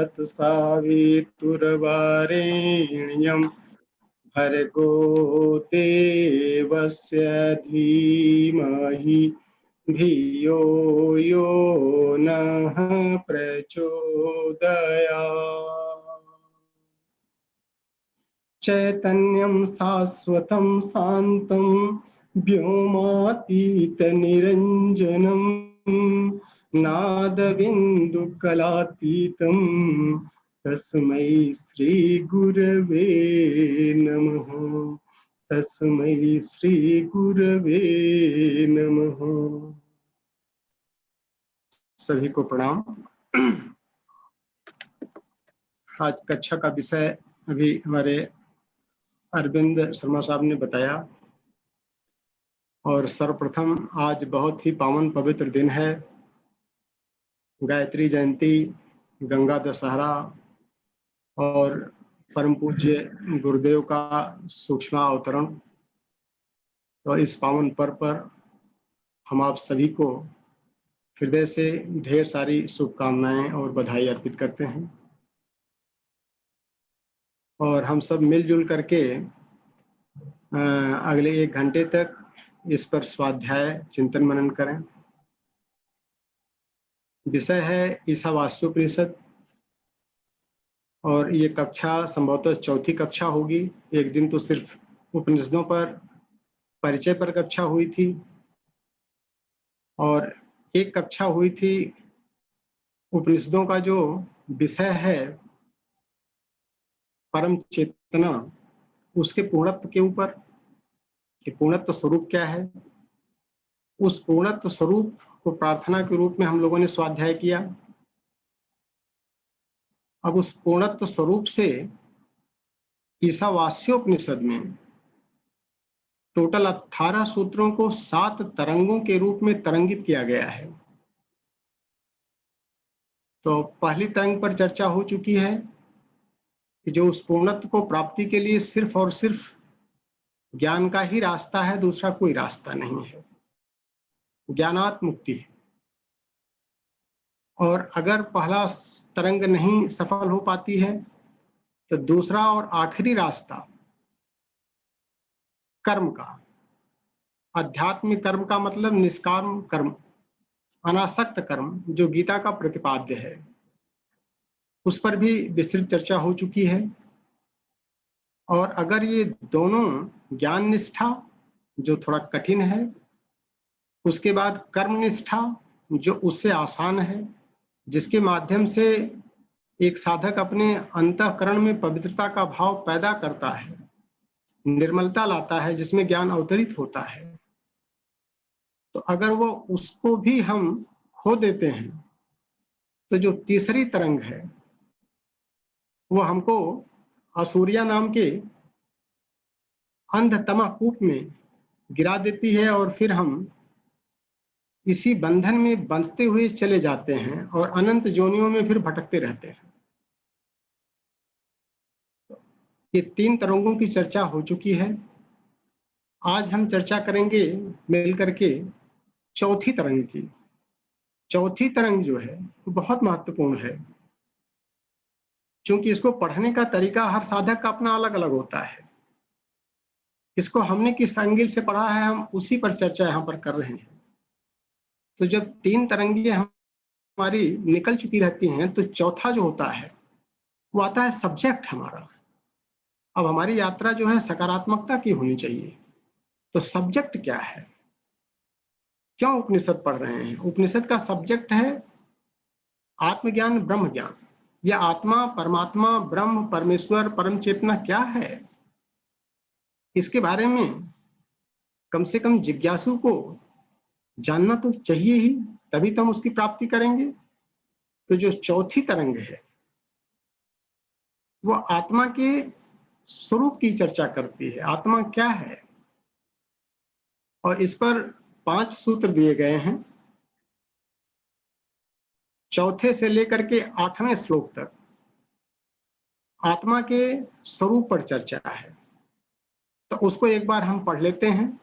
तत्सवितुर्वरेण्यं भर्गो देवस्य धीमहि धियो यो नः प्रचोदयात्। चैतन्यं शाश्वतं शान्तं व्योमातीतनिरञ्जनं नादबिन्दुकलातीतं तस्मै श्रीगुरवे नमः। तस्मै श्रीगुरवे नमः। सभी को प्रणाम। आज कक्षा का विषय अभी हमारे अरविंद शर्मा साहब ने बताया। और सर्वप्रथम आज बहुत ही पावन पवित्र दिन है, गायत्री जयंती, गंगा दशहरा और परम पूज्य गुरुदेव का सूक्ष्म अवतरण। तो इस पावन पर्व पर हम आप सभी को हृदय से ढेर सारी शुभकामनाएं और बधाई अर्पित करते हैं। और हम सब मिलजुल करके अगले 1 घंटे तक इस पर स्वाध्याय चिंतन मनन करें। विषय है ईशावास्योपनिषद और ये कक्षा संभवतः चौथी कक्षा होगी। एक दिन तो सिर्फ उपनिषदों पर परिचय पर कक्षा हुई थी और एक कक्षा हुई थी उपनिषदों का जो विषय है परम चेतना, उसके पूर्णत्व के ऊपर कि पूर्णत्व स्वरूप क्या है। उस पूर्णत्व स्वरूप को प्रार्थना के रूप में हम लोगों ने स्वाध्याय किया। अब उस पूर्णत्व स्वरूप से ईशावास्योपनिषद में टोटल 18 सूत्रों को 7 तरंगों के रूप में तरंगित किया गया है। तो पहली तरंग पर चर्चा हो चुकी है कि जो उस पूर्णत्व को प्राप्ति के लिए सिर्फ और सिर्फ ज्ञान का ही रास्ता है, दूसरा कोई रास्ता नहीं है। ज्ञानात मुक्ति है। और अगर पहला तरंग नहीं सफल हो पाती है तो दूसरा और आखिरी रास्ता कर्म का, आध्यात्मिक कर्म का मतलब निष्काम कर्म, अनासक्त कर्म, जो गीता का प्रतिपाद्य है, उस पर भी विस्तृत चर्चा हो चुकी है। और अगर ये दोनों ज्ञान निष्ठा जो थोड़ा कठिन है, उसके बाद कर्म निष्ठा जो उससे आसान है, जिसके माध्यम से एक साधक अपने अंतःकरण में पवित्रता का भाव पैदा करता है, निर्मलता लाता है, जिसमें ज्ञान अवतरित होता है, तो अगर वो उसको भी हम खो देते हैं तो जो तीसरी तरंग है वो हमको असूर्या नाम के अंधतमा कूप में गिरा देती है और फिर हम इसी बंधन में बंधते हुए चले जाते हैं और अनंत जोनियों में फिर भटकते रहते हैं। ये 3 तरंगों की चर्चा हो चुकी है। आज हम चर्चा करेंगे मिलकर के चौथी तरंग की। चौथी तरंग जो है वो बहुत महत्वपूर्ण है, क्योंकि इसको पढ़ने का तरीका हर साधक का अपना अलग अलग होता है। इसको हमने किस एंगल से पढ़ा है, हम उसी पर चर्चा यहाँ पर कर रहे हैं। तो जब 3 तरंगे हमारी निकल चुकी रहती हैं तो चौथा जो होता है वो आता है सब्जेक्ट हमारा। अब हमारी यात्रा जो है सकारात्मकता की होनी चाहिए। तो सब्जेक्ट क्या है, क्यों उपनिषद पढ़ रहे हैं? उपनिषद का सब्जेक्ट है आत्मज्ञान, ब्रह्म ज्ञान। यह आत्मा, परमात्मा, ब्रह्म, परमेश्वर, परम चेतना क्या है, इसके बारे में कम से कम जिज्ञासु को जानना तो चाहिए ही, तभी तो हम उसकी प्राप्ति करेंगे। तो जो चौथी तरंग है वो आत्मा के स्वरूप की चर्चा करती है। आत्मा क्या है, और इस पर 5 सूत्र दिए गए हैं। चौथे से लेकर के 8वें श्लोक तक आत्मा के स्वरूप पर चर्चा है। तो उसको एक बार हम पढ़ लेते हैं।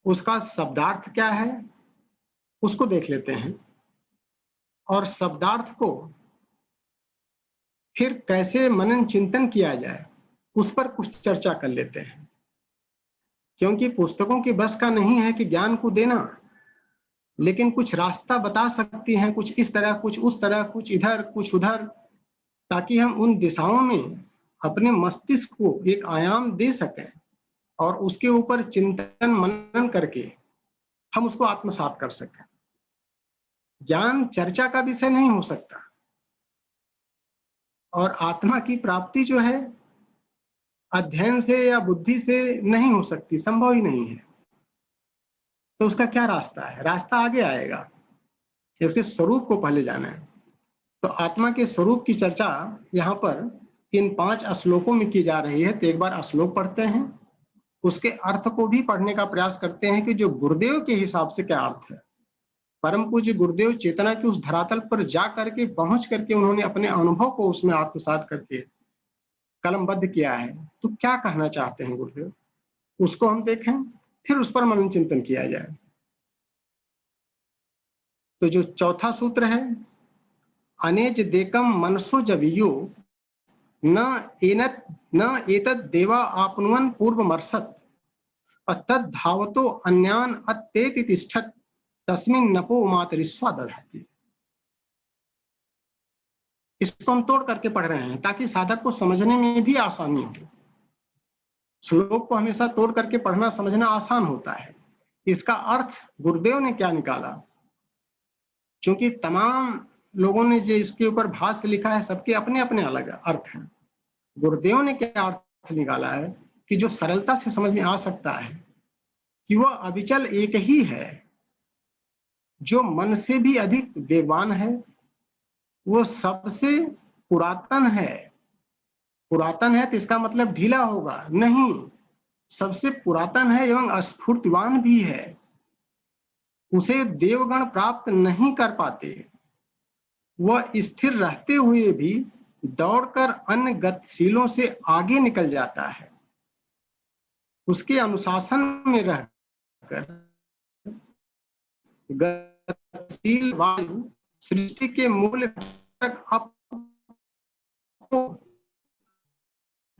उसका शब्दार्थ क्या है उसको देख लेते हैं, और शब्दार्थ को फिर कैसे मनन चिंतन किया जाए उस पर कुछ चर्चा कर लेते हैं, क्योंकि पुस्तकों की बस का नहीं है कि ज्ञान को देना, लेकिन कुछ रास्ता बता सकती हैं, कुछ इस तरह, कुछ उस तरह, कुछ इधर, कुछ उधर, ताकि हम उन दिशाओं में अपने मस्तिष्क को एक आयाम दे सकें और उसके ऊपर चिंतन मनन करके हम उसको आत्मसात कर सकें। ज्ञान चर्चा का विषय नहीं हो सकता, और आत्मा की प्राप्ति जो है अध्ययन से या बुद्धि से नहीं हो सकती, संभव ही नहीं है। तो उसका क्या रास्ता है? रास्ता आगे आएगा, उसके स्वरूप को पहले जाना है। तो आत्मा के स्वरूप की चर्चा यहाँ पर इन 5 श्लोकों में की जा रही है। तो एक बार श्लोक पढ़ते हैं, उसके अर्थ को भी पढ़ने का प्रयास करते हैं कि जो गुरुदेव के हिसाब से क्या अर्थ है। परम पूज्य गुरुदेव चेतना के उस धरातल पर जा करके पहुंच करके उन्होंने अपने अनुभव को उसमें आत्मसात करके कलमबद्ध किया है। तो क्या कहना चाहते हैं गुरुदेव, उसको हम देखें, फिर उस पर मनन चिंतन किया जाए। तो जो चौथा सूत्र है, अनेज देकम मनसो जवियो न एतद देवा आपनुवन पूर्वमर्षत अतद धावतो अन्यान अत्येति तिष्ठत तस्मिन् नपो मातरिस्वा दधाति। इसको हम तोड़ करके पढ़ रहे हैं ताकि साधक को समझने में भी आसानी हो। श्लोक को हमेशा तोड़ करके पढ़ना समझना आसान होता है। इसका अर्थ गुरुदेव ने क्या निकाला, क्योंकि तमाम लोगों ने जो इसके ऊपर भाष्य लिखा है सबके अपने अपने अलग अर्थ हैं। गुरुदेव ने क्या अर्थ निकाला है कि जो सरलता से समझ में आ सकता है कि वह अविचल एक ही है, जो मन से भी अधिक वेगवान है, वो सबसे पुरातन है। पुरातन है तो इसका मतलब ढीला होगा नहीं, सबसे पुरातन है एवं स्फूर्तिवान भी है। उसे देवगण प्राप्त नहीं कर पाते, वह स्थिर रहते हुए भी दौड़कर अन्य गतिशीलों से आगे निकल जाता है। उसके अनुशासन में रहकर गतिशील वायु सृष्टि के मूल तक आपको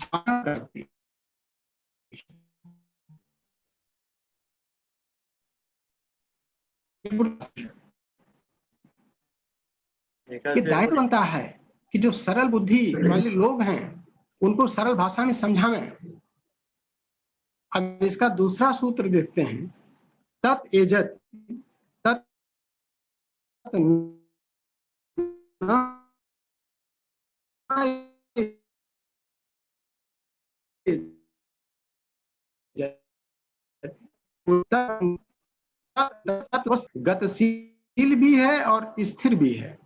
करती। ये दायित्व बनता है कि जो सरल बुद्धि वाले लोग हैं उनको सरल भाषा में समझाएं। अब इसका दूसरा सूत्र देखते हैं, तत् एजत तत् गतिशील भी है और स्थिर भी है,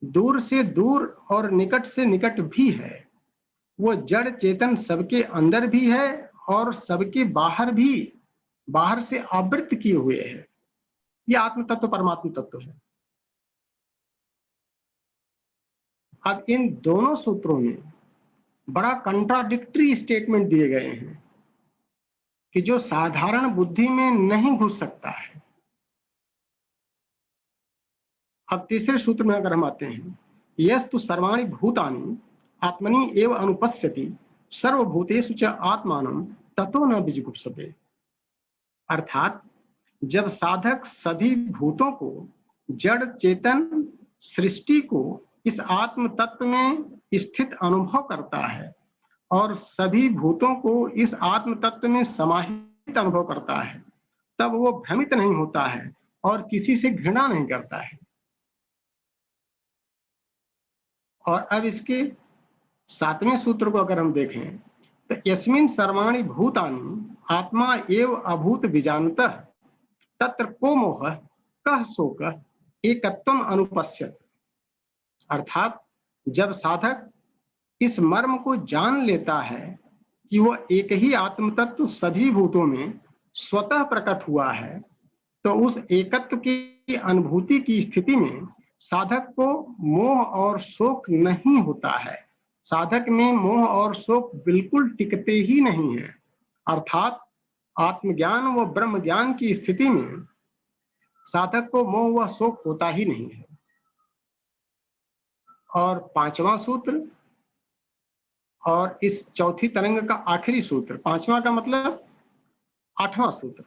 दूर से दूर और निकट से निकट भी है। वो जड़ चेतन सबके अंदर भी है और सबके बाहर भी, बाहर से आवृत किए हुए है। ये आत्म तत्व परमात्म तत्व है। अब इन दोनों सूत्रों में बड़ा कंट्राडिक्टरी स्टेटमेंट दिए गए हैं कि जो साधारण बुद्धि में नहीं घुस सकता है। अब तीसरे सूत्र में अगर हम आते हैं, यस्तु सर्वाणि भूतानि आत्मनि एव अनुपश्यति सर्वभूतेषु च आत्मानं ततो न विजुगुप्सते। अर्थात जब साधक सभी भूतों को, जड़ चेतन सृष्टि को इस आत्म तत्व में स्थित अनुभव करता है और सभी भूतों को इस आत्म तत्व में समाहित अनुभव करता है, तब वो भ्रमित नहीं होता है और किसी से घृणा नहीं करता है। और अब इसके 7वें सूत्र को अगर हम देखें तो यस्मिन् सर्वाणि भूतानि आत्मा एव अभूत विजानतः तत्र को मोह कह शोक एकत्वम अनुपश्यत। अर्थात जब साधक इस मर्म को जान लेता है कि वह एक ही आत्म तत्व सभी भूतों में स्वतः प्रकट हुआ है, तो उस एकत्व की अनुभूति की स्थिति में साधक को मोह और शोक नहीं होता है। साधक में मोह और शोक बिल्कुल टिकते ही नहीं है। अर्थात आत्मज्ञान व ब्रह्म ज्ञान की स्थिति में साधक को मोह व शोक होता ही नहीं है। और 5वां सूत्र, और इस चौथी तरंग का आखिरी सूत्र, पांचवा का मतलब आठवां सूत्र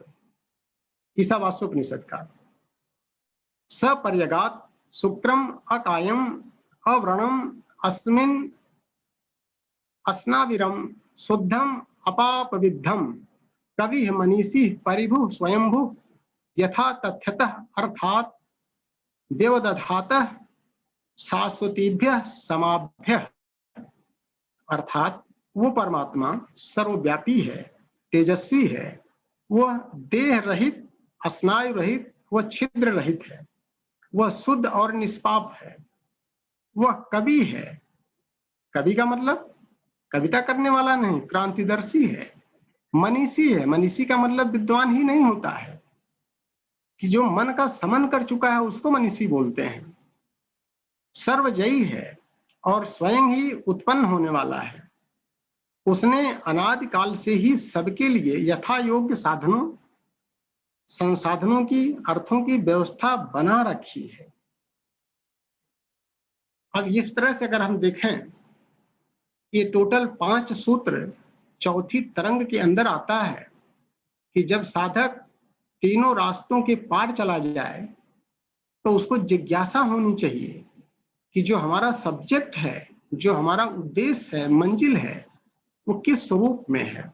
ईशावास्योपनिषद का, सपर्यगात शुक्रम अकायम अव्रणम अस्मिन अस्नाविरम शुद्धम अपापविद्धम कवि मनीषी परिभु स्वयंभु यथा तथ्यतः अर्थात देवदधातः शाश्वतीभ्य समाभ्य, अर्थात वो परमात्मा सर्वव्यापी है, तेजस्वी है, वह देह रहित, स्नायु रहित, वह छिद्र रहित है, वह शुद्ध और निष्पाप है, वह कवि है। कवि का मतलब कविता करने वाला नहीं, क्रांतिदर्शी है। मनीषी है, मनीषी का मतलब विद्वान ही नहीं होता है, कि जो मन का समन कर चुका है उसको मनीषी बोलते हैं। सर्वजयी है और स्वयं ही उत्पन्न होने वाला है। उसने अनादिकाल से ही सबके लिए यथा योग्य साधनों, संसाधनों की, अर्थों की व्यवस्था बना रखी है। अब इस तरह से अगर हम देखें, ये टोटल 5 सूत्र चौथी तरंग के अंदर आता है कि जब साधक तीनों रास्तों के पार चला जाए तो उसको जिज्ञासा होनी चाहिए कि जो हमारा सब्जेक्ट है, जो हमारा उद्देश्य है, मंजिल है, वो किस स्वरूप में है।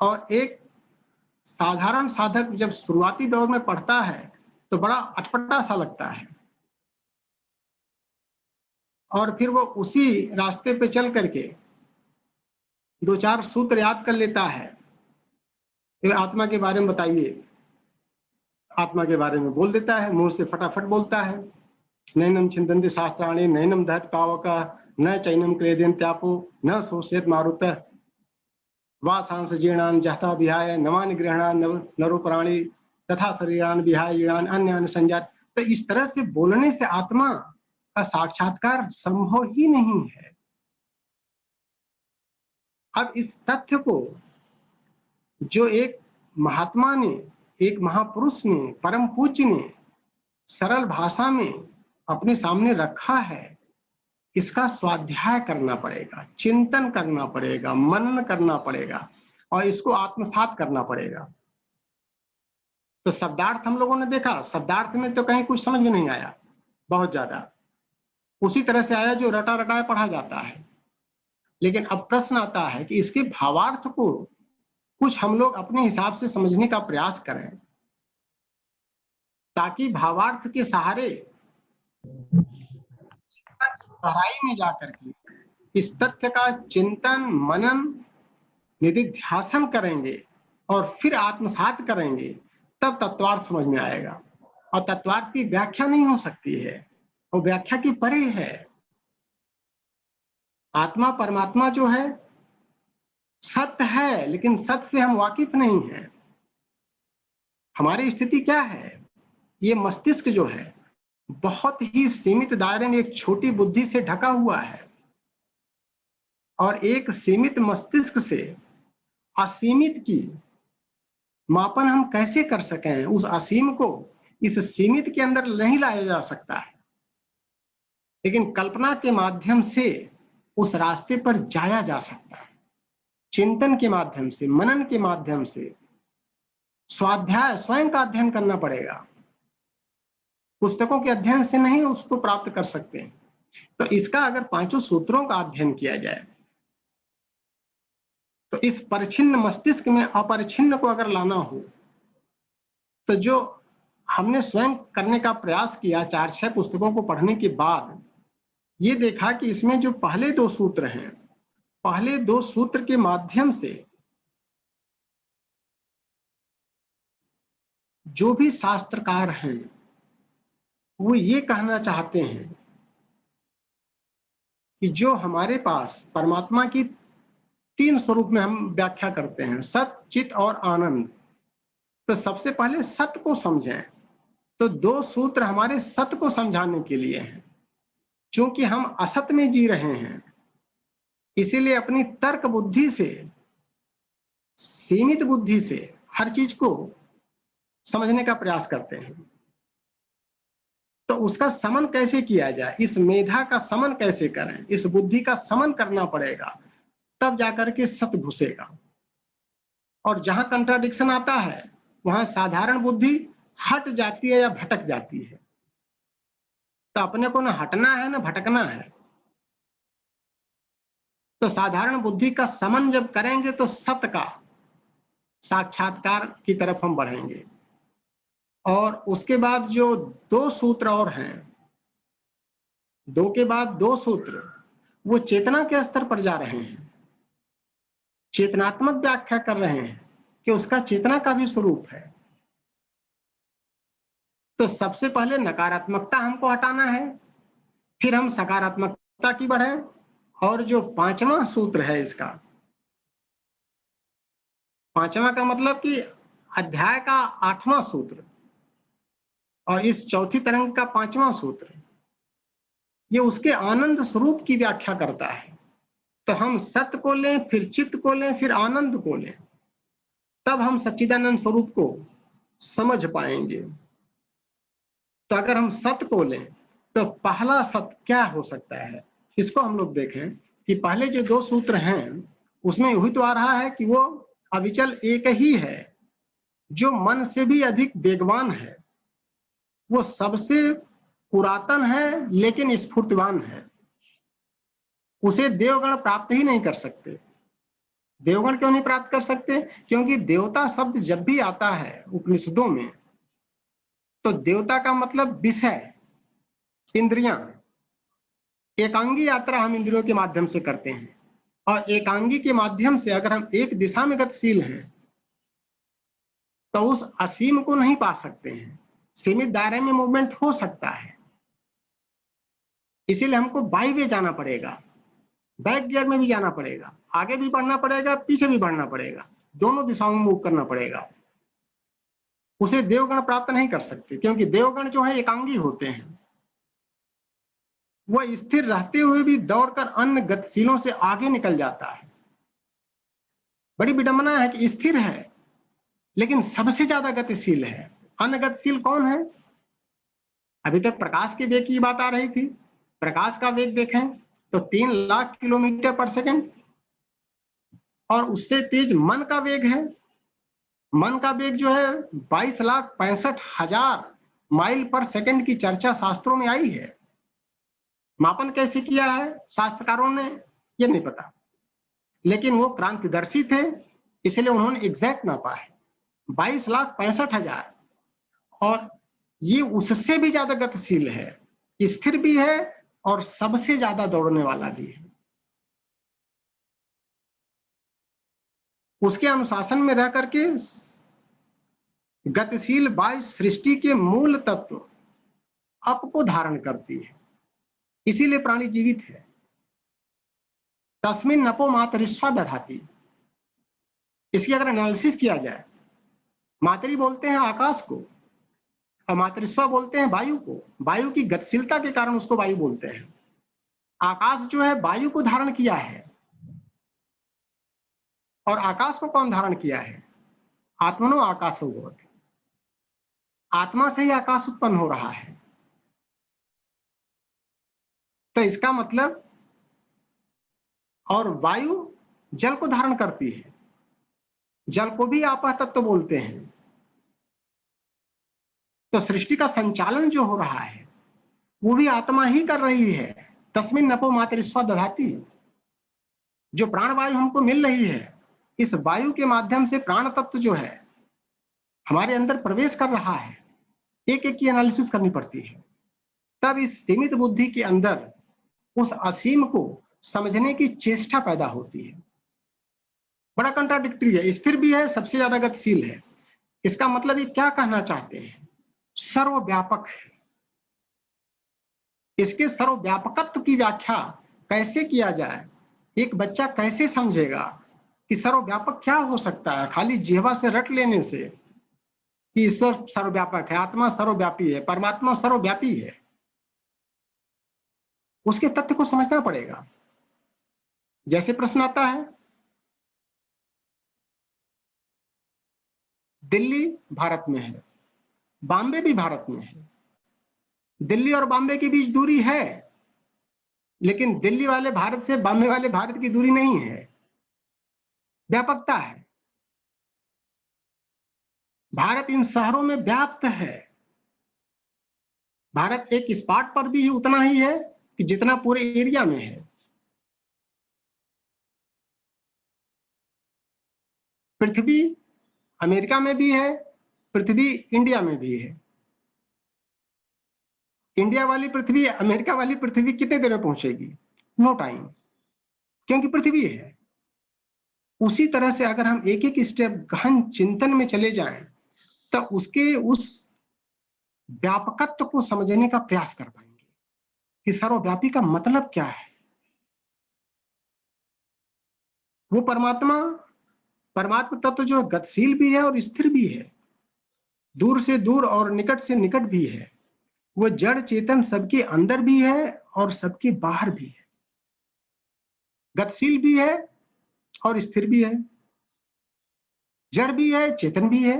और एक साधारण साधक जब शुरुआती दौर में पढ़ता है तो बड़ा अटपटा सा लगता है, और फिर वो उसी रास्ते पे चल करके 2-4 सूत्र याद कर लेता है। आत्मा के बारे में बताइए, आत्मा के बारे में बोल देता है, मुंह से फटाफट बोलता है। नैनम छिन्दन्ति शास्त्राणि नैनम दहत पावका न चैनम क्लेदयन्त्यापो न शोषयेत् मारुतः वासांस जीर्णान जहता विहाय नवानि गृह्णान नरोपराणि तथा शरीरान विहाय ईणान अन्यानि संजात। तो इस तरह से बोलने से आत्मा का साक्षात्कार संभव ही नहीं है। अब इस तथ्य को जो एक महात्मा ने, एक महापुरुष ने, परम पूज्य ने सरल भाषा में अपने सामने रखा है, इसका स्वाध्याय करना पड़ेगा, चिंतन करना पड़ेगा, मनन करना पड़ेगा और इसको आत्मसात करना पड़ेगा। तो शब्दार्थ हम लोगों ने देखा, शब्दार्थ में तो कहीं कुछ समझ में नहीं आया, बहुत ज्यादा उसी तरह से आया जो रटा रटाया पढ़ा जाता है। लेकिन अब प्रश्न आता है कि इसके भावार्थ को कुछ हम लोग अपने हिसाब से समझने का प्रयास करें, ताकि भावार्थ के सहारे गहराई में जाकर के इस तथ्य का चिंतन, मनन, निधिध्यासन करेंगे और फिर आत्मसात करेंगे, तब तत्वार्थ समझ में आएगा। और तत्वार्थ की व्याख्या नहीं हो सकती है, वो व्याख्या की परे है। आत्मा परमात्मा जो है सत्य है, लेकिन सत्य से हम वाकिफ नहीं हैं। हमारी स्थिति क्या है, ये मस्तिष्क जो है बहुत ही सीमित दायरे में एक छोटी बुद्धि से ढका हुआ है, और एक सीमित मस्तिष्क से असीमित की मापन हम कैसे कर सकें, उस असीम को इस सीमित के अंदर नहीं लाया जा सकता है। लेकिन कल्पना के माध्यम से उस रास्ते पर जाया जा सकता है, चिंतन के माध्यम से, मनन के माध्यम से, स्वाध्याय, स्वयं का अध्ययन करना पड़ेगा। पुस्तकों के अध्ययन से नहीं उसको प्राप्त कर सकते। तो इसका अगर 5 सूत्रों का अध्ययन किया जाए तो इस परिच्छिन्न मस्तिष्क में अपरिच्छिन्न को अगर लाना हो, तो जो हमने स्वयं करने का प्रयास किया 4-6 पुस्तकों को पढ़ने के बाद, ये देखा कि इसमें जो पहले 2 सूत्र हैं, पहले 2 सूत्र के माध्यम से जो भी शास्त्रकार हैं वो ये कहना चाहते हैं कि जो हमारे पास परमात्मा की 3 स्वरूप में हम व्याख्या करते हैं, सत, चित और आनंद, तो सबसे पहले सत्य को समझें। तो 2 सूत्र हमारे सत्य को समझाने के लिए हैं। क्योंकि हम असत में जी रहे हैं, इसीलिए अपनी तर्क बुद्धि से, सीमित बुद्धि से हर चीज को समझने का प्रयास करते हैं। तो उसका समन कैसे किया जाए, इस मेधा का समन कैसे करें, इस बुद्धि का समन करना पड़ेगा, तब जाकर के सत्य घुसेगा। और जहां कंट्राडिक्शन आता है वहां साधारण बुद्धि हट जाती है या भटक जाती है। तो अपने को न हटना है न भटकना है। तो साधारण बुद्धि का समन जब करेंगे तो सत्य का साक्षात्कार की तरफ हम बढ़ेंगे। और उसके बाद जो दो सूत्र और हैं, दो के बाद दो सूत्र, वो चेतना के स्तर पर जा रहे हैं, चेतनात्मक व्याख्या कर रहे हैं कि उसका चेतना का भी स्वरूप है। तो सबसे पहले नकारात्मकता हमको हटाना है, फिर हम सकारात्मकता की बढ़े। और जो पांचवा सूत्र है इसका, पांचवा का मतलब कि अध्याय का 8वां सूत्र और इस चौथी तरंग का 5वां सूत्र, ये उसके आनंद स्वरूप की व्याख्या करता है। तो हम सत्य को लें, फिर चित्त को लें, फिर आनंद को लें, तब हम सच्चिदानंद स्वरूप को समझ पाएंगे। तो अगर हम सत्य को लें तो पहला सत्य क्या हो सकता है, इसको हम लोग देखें कि पहले जो दो सूत्र हैं उसमें वही तो आ रहा है कि वो अविचल एक ही है, जो मन से भी अधिक वेगवान है, वो सबसे पुरातन है लेकिन स्फूर्तिवान है। उसे देवगण प्राप्त ही नहीं कर सकते। देवगण क्यों नहीं प्राप्त कर सकते? क्योंकि देवता शब्द जब भी आता है उपनिषदों में, तो देवता का मतलब विषय, इंद्रियां। एकांगी यात्रा हम इंद्रियों के माध्यम से करते हैं, और एकांगी के माध्यम से अगर हम एक दिशा में गतिशील हैं तो उस असीम को नहीं पा सकते हैं। सीमित दायरे में मूवमेंट हो सकता है, इसीलिए हमको बाई वे जाना पड़ेगा, बैक गियर में भी जाना पड़ेगा, आगे भी बढ़ना पड़ेगा, पीछे भी बढ़ना पड़ेगा, दोनों दिशाओं में मूव करना पड़ेगा। उसे देवगण प्राप्त नहीं कर सकते, क्योंकि देवगण जो है एकांगी होते हैं, वह स्थिर रहते हुए भी दौड़कर अन्य गतिशीलों से आगे निकल जाता है। बड़ी विडंबना है कि स्थिर है लेकिन सबसे ज्यादा गतिशील है। अन्य गतिशील कौन है? अभी तक प्रकाश के वेग की बात आ रही थी। प्रकाश का वेग देखें तो 3 लाख किलोमीटर पर सेकंड, और उससे तेज मन का वेग है। मन का वेग जो है 22,65,000 माइल पर सेकंड की चर्चा शास्त्रों में आई है। मापन कैसे किया है शास्त्रकारों ने, ये नहीं पता, लेकिन वो क्रांतिदर्शी थे, इसलिए उन्होंने एग्जैक्ट नापा है 22,65,000। और ये उससे भी ज्यादा गतिशील है, स्थिर भी है और सबसे ज्यादा दौड़ने वाला भी है। उसके अनुशासन में रह करके गतिशील वायु सृष्टि के मूल तत्व अप को धारण करती है, इसीलिए प्राणी जीवित है। तस्मिन नपो मातरिस्वा दधाति। इसकी अगर एनालिसिस किया जाए, मातरी बोलते हैं आकाश को और मातरिस्वा बोलते हैं वायु को। वायु की गतिशीलता के कारण उसको वायु बोलते हैं। आकाश जो है वायु को धारण किया है, और आकाश को कौन धारण किया है? आत्मनो आकाशो भवति। आत्मा से ही आकाश उत्पन्न हो रहा है। तो इसका मतलब, और वायु जल को धारण करती है, जल को भी आपह तत्व बोलते हैं। तो सृष्टि का संचालन जो हो रहा है वो भी आत्मा ही कर रही है। तस्मिन नपो मातरिस्वा दधाति। जो प्राण वायु हमको मिल रही है, इस वायु के माध्यम से प्राण तत्व जो है हमारे अंदर प्रवेश कर रहा है। एक एक की एनालिसिस करनी पड़ती है, तब इस सीमित बुद्धि के अंदर उस असीम को समझने की चेष्टा पैदा होती है। बड़ा कंट्राडिक्टरी है, स्थिर भी है, सबसे ज्यादा गतिशील है। इसका मतलब ये क्या कहना चाहते हैं? सर्वव्यापक है। इसके सर्वव्यापकत्व की व्याख्या कैसे किया जाए? एक बच्चा कैसे समझेगा कि सर्वव्यापक क्या हो सकता है खाली जिह्वा से रट लेने से कि ईश्वर सर्वव्यापक है, आत्मा सर्वव्यापी है, परमात्मा सर्वव्यापी है? उसके तथ्य को समझना पड़ेगा। जैसे प्रश्न आता है, दिल्ली भारत में है, बॉम्बे भी भारत में है, दिल्ली और बॉम्बे के बीच दूरी है, लेकिन दिल्ली वाले भारत से बॉम्बे वाले भारत की दूरी नहीं है, व्यापकता है। भारत इन शहरों में व्याप्त है। भारत एक स्पॉट पर भी उतना ही है कि जितना पूरे एरिया में है। पृथ्वी अमेरिका में भी है, पृथ्वी इंडिया में भी है। इंडिया वाली पृथ्वी अमेरिका वाली पृथ्वी कितने देर में पहुंचेगी? नो टाइम, क्योंकि पृथ्वी है। उसी तरह से अगर हम एक एक स्टेप गहन चिंतन में चले जाएं, तो उसके उस व्यापकत्व को समझने का प्रयास कर पाएंगे कि सर्वव्यापी का मतलब क्या है। वो परमात्मा तत्व जो गतिशील भी है और स्थिर भी है, दूर से दूर और निकट से निकट भी है। वो जड़ चेतन सबके अंदर भी है और सबके बाहर भी है, गतिशील भी है और स्थिर भी है, जड़ भी है, चेतन भी है।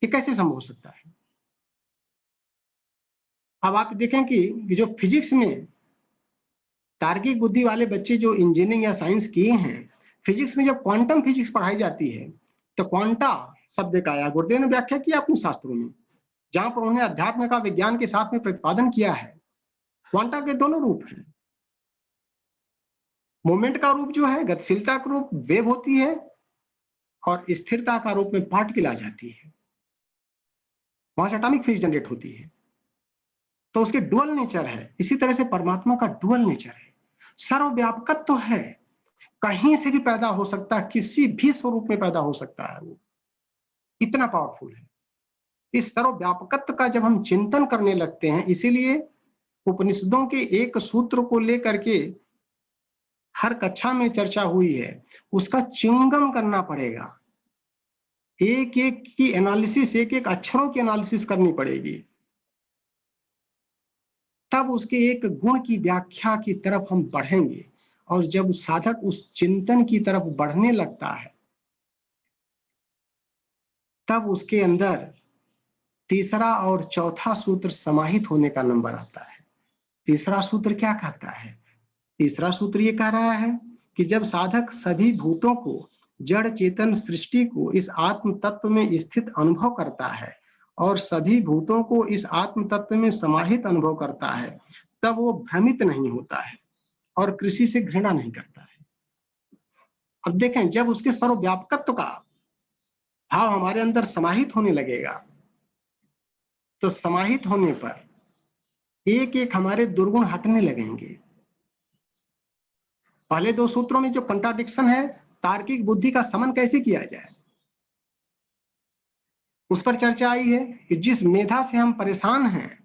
ये कैसे संभव हो सकता है? अब आप देखें कि जो फिजिक्स में तार्किक बुद्धि वाले बच्चे जो इंजीनियरिंग या साइंस किए हैं, फिजिक्स में जब क्वांटम फिजिक्स पढ़ाई जाती है, तो क्वांटा शब्द का आया, गुरुदेव ने व्याख्या किया अपने शास्त्रों में, जहां पर उन्होंने अध्यात्म का विज्ञान के साथ में प्रतिपादन किया है। क्वांटा के दोनों रूप हैं। मोमेंट का रूप जो है, गतिशीलता का रूप वेव होती है, और स्थिरता का रूप में पार्टिकल आ जाती है, वहां से एटॉमिक फिजिक्स जनरेट होती है। तो उसके डुअल नेचर है। इसी तरह से परमात्मा का डुअल नेचर है, सर्वव्यापकत्व तो है, कहीं से भी पैदा हो सकता है, किसी भी स्वरूप में पैदा हो सकता है, वो इतना पावरफुल है। इस सर्वव्यापकत्व का जब हम चिंतन करने लगते हैं, इसीलिए उपनिषदों के एक सूत्र को लेकर के हर कक्षा में चर्चा हुई है, उसका च्युंगम करना पड़ेगा, एक एक की एनालिसिस, एक एक अक्षरों की एनालिसिस करनी पड़ेगी, तब उसके एक गुण की व्याख्या की तरफ हम बढ़ेंगे। और जब साधक उस चिंतन की तरफ बढ़ने लगता है, तब उसके अंदर तीसरा और चौथा सूत्र समाहित होने का नंबर आता है। तीसरा सूत्र क्या कहता है? तीसरा सूत्र ये कह रहा है कि जब साधक सभी भूतों को, जड़ चेतन सृष्टि को इस आत्म तत्व में स्थित अनुभव करता है और सभी भूतों को इस आत्म तत्व में समाहित अनुभव करता है, तब वो भ्रमित नहीं होता है और कृषि से घृणा नहीं करता है। अब देखें, जब उसके सर्वव्यापकत्व का भाव हमारे अंदर समाहित होने लगेगा, तो समाहित होने पर एक एक हमारे दुर्गुण हटने लगेंगे। पहले दो सूत्रों में जो कंट्राडिक्शन है, तार्किक बुद्धि का समन कैसे किया जाए, उस पर चर्चा आई है कि जिस मेधा से हम परेशान हैं,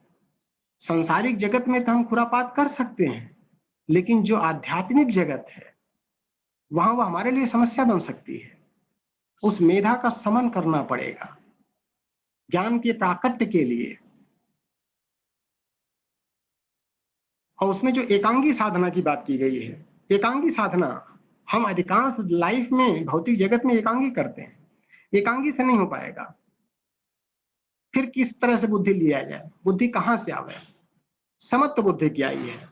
सांसारिक जगत में तो हम खुरापात कर सकते हैं, लेकिन जो आध्यात्मिक जगत है, वहां वो हमारे लिए समस्या बन सकती है। उस मेधा का समन करना पड़ेगा ज्ञान के प्राकट्य के लिए। और उसमें जो एकांगी साधना की बात की गई है, एकांगी साधना हम अधिकांश लाइफ में, भौतिक जगत में एकांगी करते हैं, एकांगी से नहीं हो पाएगा। फिर किस तरह से बुद्धि लिया जाए? बुद्धि कहां से आवे? समत्व बुद्धि की आई है,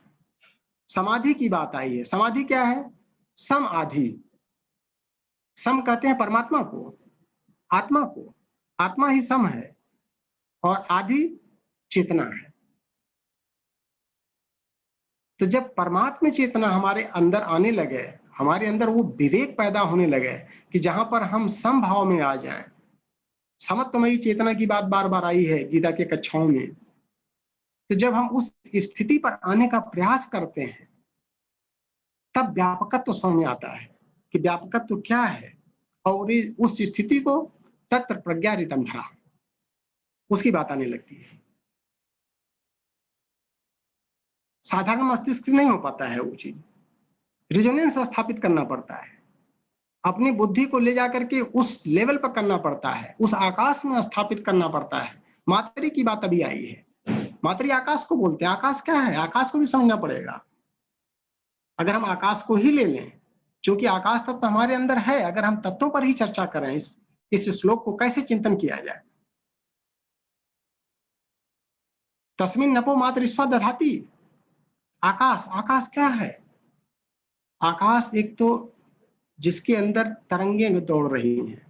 समाधि की बात आई है। समाधि क्या है? सम आधि। सम कहते हैं परमात्मा को, आत्मा को, आत्मा ही सम है, और आधि चेतना है। तो जब परमात्मा चेतना हमारे अंदर आने लगे, हमारे अंदर वो विवेक पैदा होने लगे कि जहां पर हम समभाव में आ जाएं, समत्वमयी चेतना की बात बार बार आई है गीता के कक्षाओं में। तो जब हम उस स्थिति पर आने का प्रयास करते हैं, तब व्यापकत्व समझ में आता है कि व्यापकत्व क्या है, और उस स्थिति को तत्र प्रज्ञा ऋतंभरा, उसकी बात आने लगती है। साधारण मस्तिष्क से नहीं हो पाता है वो चीज, रिजोनेंस स्थापित करना पड़ता है, अपनी बुद्धि को ले जाकर के उस लेवल पर करना पड़ता है, उस आकाश में स्थापित करना पड़ता है। मातरी की बात अभी आई है, मातरी आकाश को बोलते हैं। आकाश क्या है? आकाश को भी समझना पड़ेगा। अगर हम आकाश को ही ले लें, क्योंकि आकाश तत्व हमारे अंदर है, अगर हम तत्वों पर ही चर्चा करें, इस श्लोक को कैसे चिंतन किया जाए? तस्मिन् नपो मातरिश्वा दधाति। आकाश, आकाश क्या है? आकाश एक तो जिसके अंदर तरंगें दौड़ रही हैं,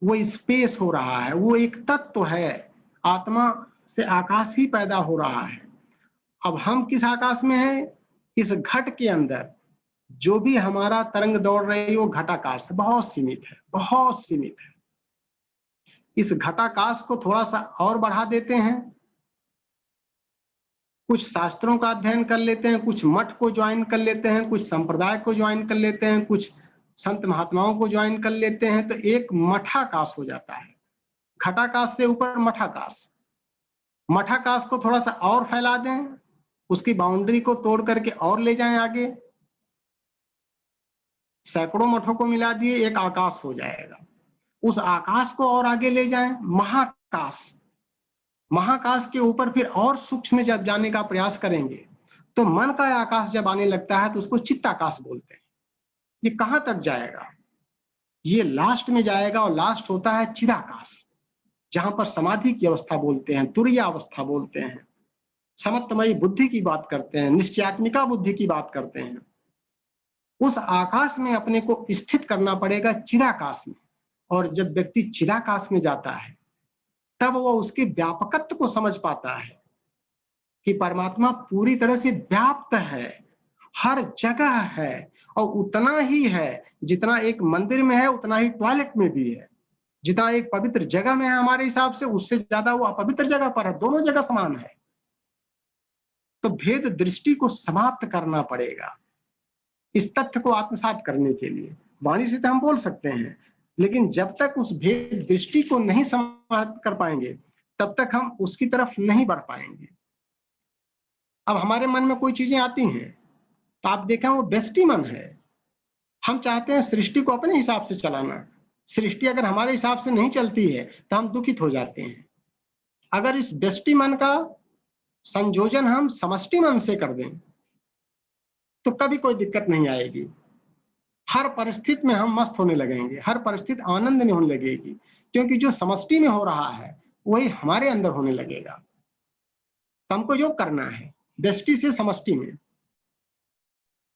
वो स्पेस हो रहा है, वो एक तत्व है। आत्मा से आकाश ही पैदा हो रहा है। अब हम किस आकाश में हैं? इस घट के अंदर जो भी हमारा तरंग दौड़ रही है वो घटाकाश बहुत सीमित है, बहुत सीमित है। इस घटाकाश को थोड़ा सा और बढ़ा देते हैं, कुछ शास्त्रों का अध्ययन कर लेते हैं, कुछ मठ को ज्वाइन कर लेते हैं, कुछ संप्रदाय को ज्वाइन कर लेते हैं, कुछ संत महात्माओं को ज्वाइन कर लेते हैं, तो एक मठाकाश हो जाता है। घटाकाश से ऊपर मठाकाश। मठाकाश को थोड़ा सा और फैला दें, उसकी बाउंड्री को तोड़ करके और ले जाएं आगे, सैकड़ों मठों को मिला दिए, एक आकाश हो जाएगा। उस आकाश को और आगे ले जाएं, महाकाश। महाकाश के ऊपर फिर और सूक्ष्म जब जाने का प्रयास करेंगे तो मन का आकाश जब आने लगता है तो उसको चित्ताकाश बोलते हैं। ये कहां तक जाएगा? ये लास्ट में जाएगा, और लास्ट होता है चिदाकाश, जहां पर समाधि की अवस्था बोलते हैं, तुरीय अवस्था बोलते हैं, समत्वमयी बुद्धि की बात करते हैं, निश्चयात्मिका बुद्धि की बात करते हैं। उस आकाश में अपने को स्थित करना पड़ेगा, चिदाकाश में। और जब व्यक्ति चिदाकाश में जाता है तब वो उसके व्यापकत्व को समझ पाता है कि परमात्मा पूरी तरह से व्याप्त है, हर जगह है, और उतना ही है जितना एक मंदिर में है उतना ही टॉयलेट में भी है। जितना एक पवित्र जगह में है हमारे हिसाब से, उससे ज्यादा वो अपवित्र जगह पर है, दोनों जगह समान है। तो भेद दृष्टि को समाप्त करना पड़ेगा इस तथ्य को आत्मसात करने के लिए। वाणी से तो हम बोल सकते हैं, लेकिन जब तक उस भेद दृष्टि को नहीं समाप्त कर पाएंगे तब तक हम उसकी तरफ नहीं बढ़ पाएंगे। अब हमारे मन में कोई चीजें आती हैं तो आप देखें वो बेस्टी मन है। हम चाहते हैं सृष्टि को अपने हिसाब से चलाना। सृष्टि अगर हमारे हिसाब से नहीं चलती है तो हम दुखित हो जाते हैं। अगर इस बेस्टी मन का संयोजन हम समष्टि मन से कर दें तो कभी कोई दिक्कत नहीं आएगी। हर परिस्थिति में हम मस्त होने लगेंगे, हर परिस्थिति आनंद में होने लगेगी, क्योंकि जो समष्टि में हो रहा है वही हमारे अंदर होने लगेगा। तो हमको जो करना है व्यष्टि से समष्टि में,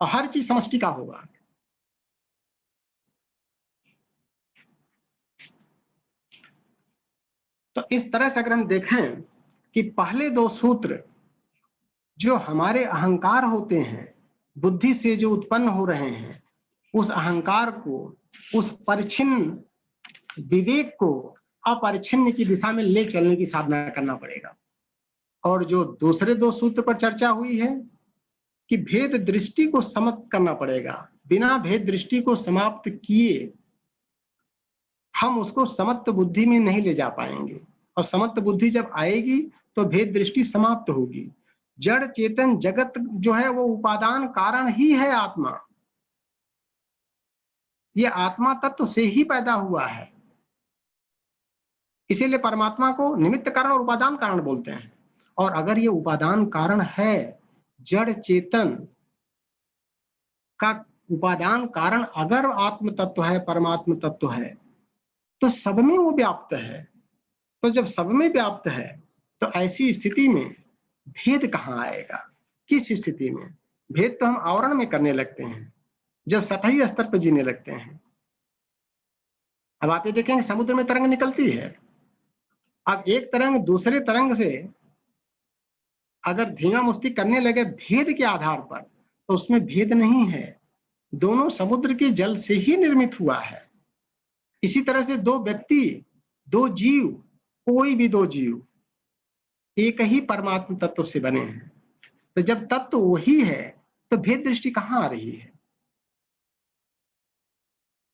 और हर चीज समष्टि का होगा। तो इस तरह से अगर हम देखें कि पहले दो सूत्र जो हमारे अहंकार होते हैं, बुद्धि से जो उत्पन्न हो रहे हैं, उस अहंकार को, उस परिच्छिन्न विवेक को अपरिच्छिन्न की दिशा में ले चलने की साधना करना पड़ेगा। और जो दूसरे दो सूत्र पर चर्चा हुई है कि भेद दृष्टि को समाप्त करना पड़ेगा, बिना भेद दृष्टि को समाप्त किए हम उसको समत्त बुद्धि में नहीं ले जा पाएंगे। और समत्त बुद्धि जब आएगी तो भेद दृष्टि समाप्त होगी। जड़ चेतन जगत जो है वो उपादान कारण ही है आत्मा। ये आत्मा तत्व से ही पैदा हुआ है, इसीलिए परमात्मा को निमित्त कारण और उपादान कारण बोलते हैं। और अगर ये उपादान कारण है, जड़ चेतन का उपादान कारण अगर आत्म तत्व है, परमात्म तत्व है, तो सब में वो व्याप्त है। तो जब सब में व्याप्त है तो ऐसी स्थिति में भेद कहाँ आएगा? किस स्थिति में? भेद तो हम आवरण में करने लगते हैं, जब सतही स्तर पर जीने लगते हैं। अब आप ये देखेंगे समुद्र में तरंग निकलती है। अब एक तरंग दूसरे तरंग से अगर धींगा मुस्ती करने लगे भेद के आधार पर, तो उसमें भेद नहीं है, दोनों समुद्र के जल से ही निर्मित हुआ है। इसी तरह से दो व्यक्ति, दो जीव, कोई भी दो जीव एक ही परमात्मा तत्व से बने हैं। तो जब तत्व वही है तो भेद दृष्टि कहाँ आ रही है?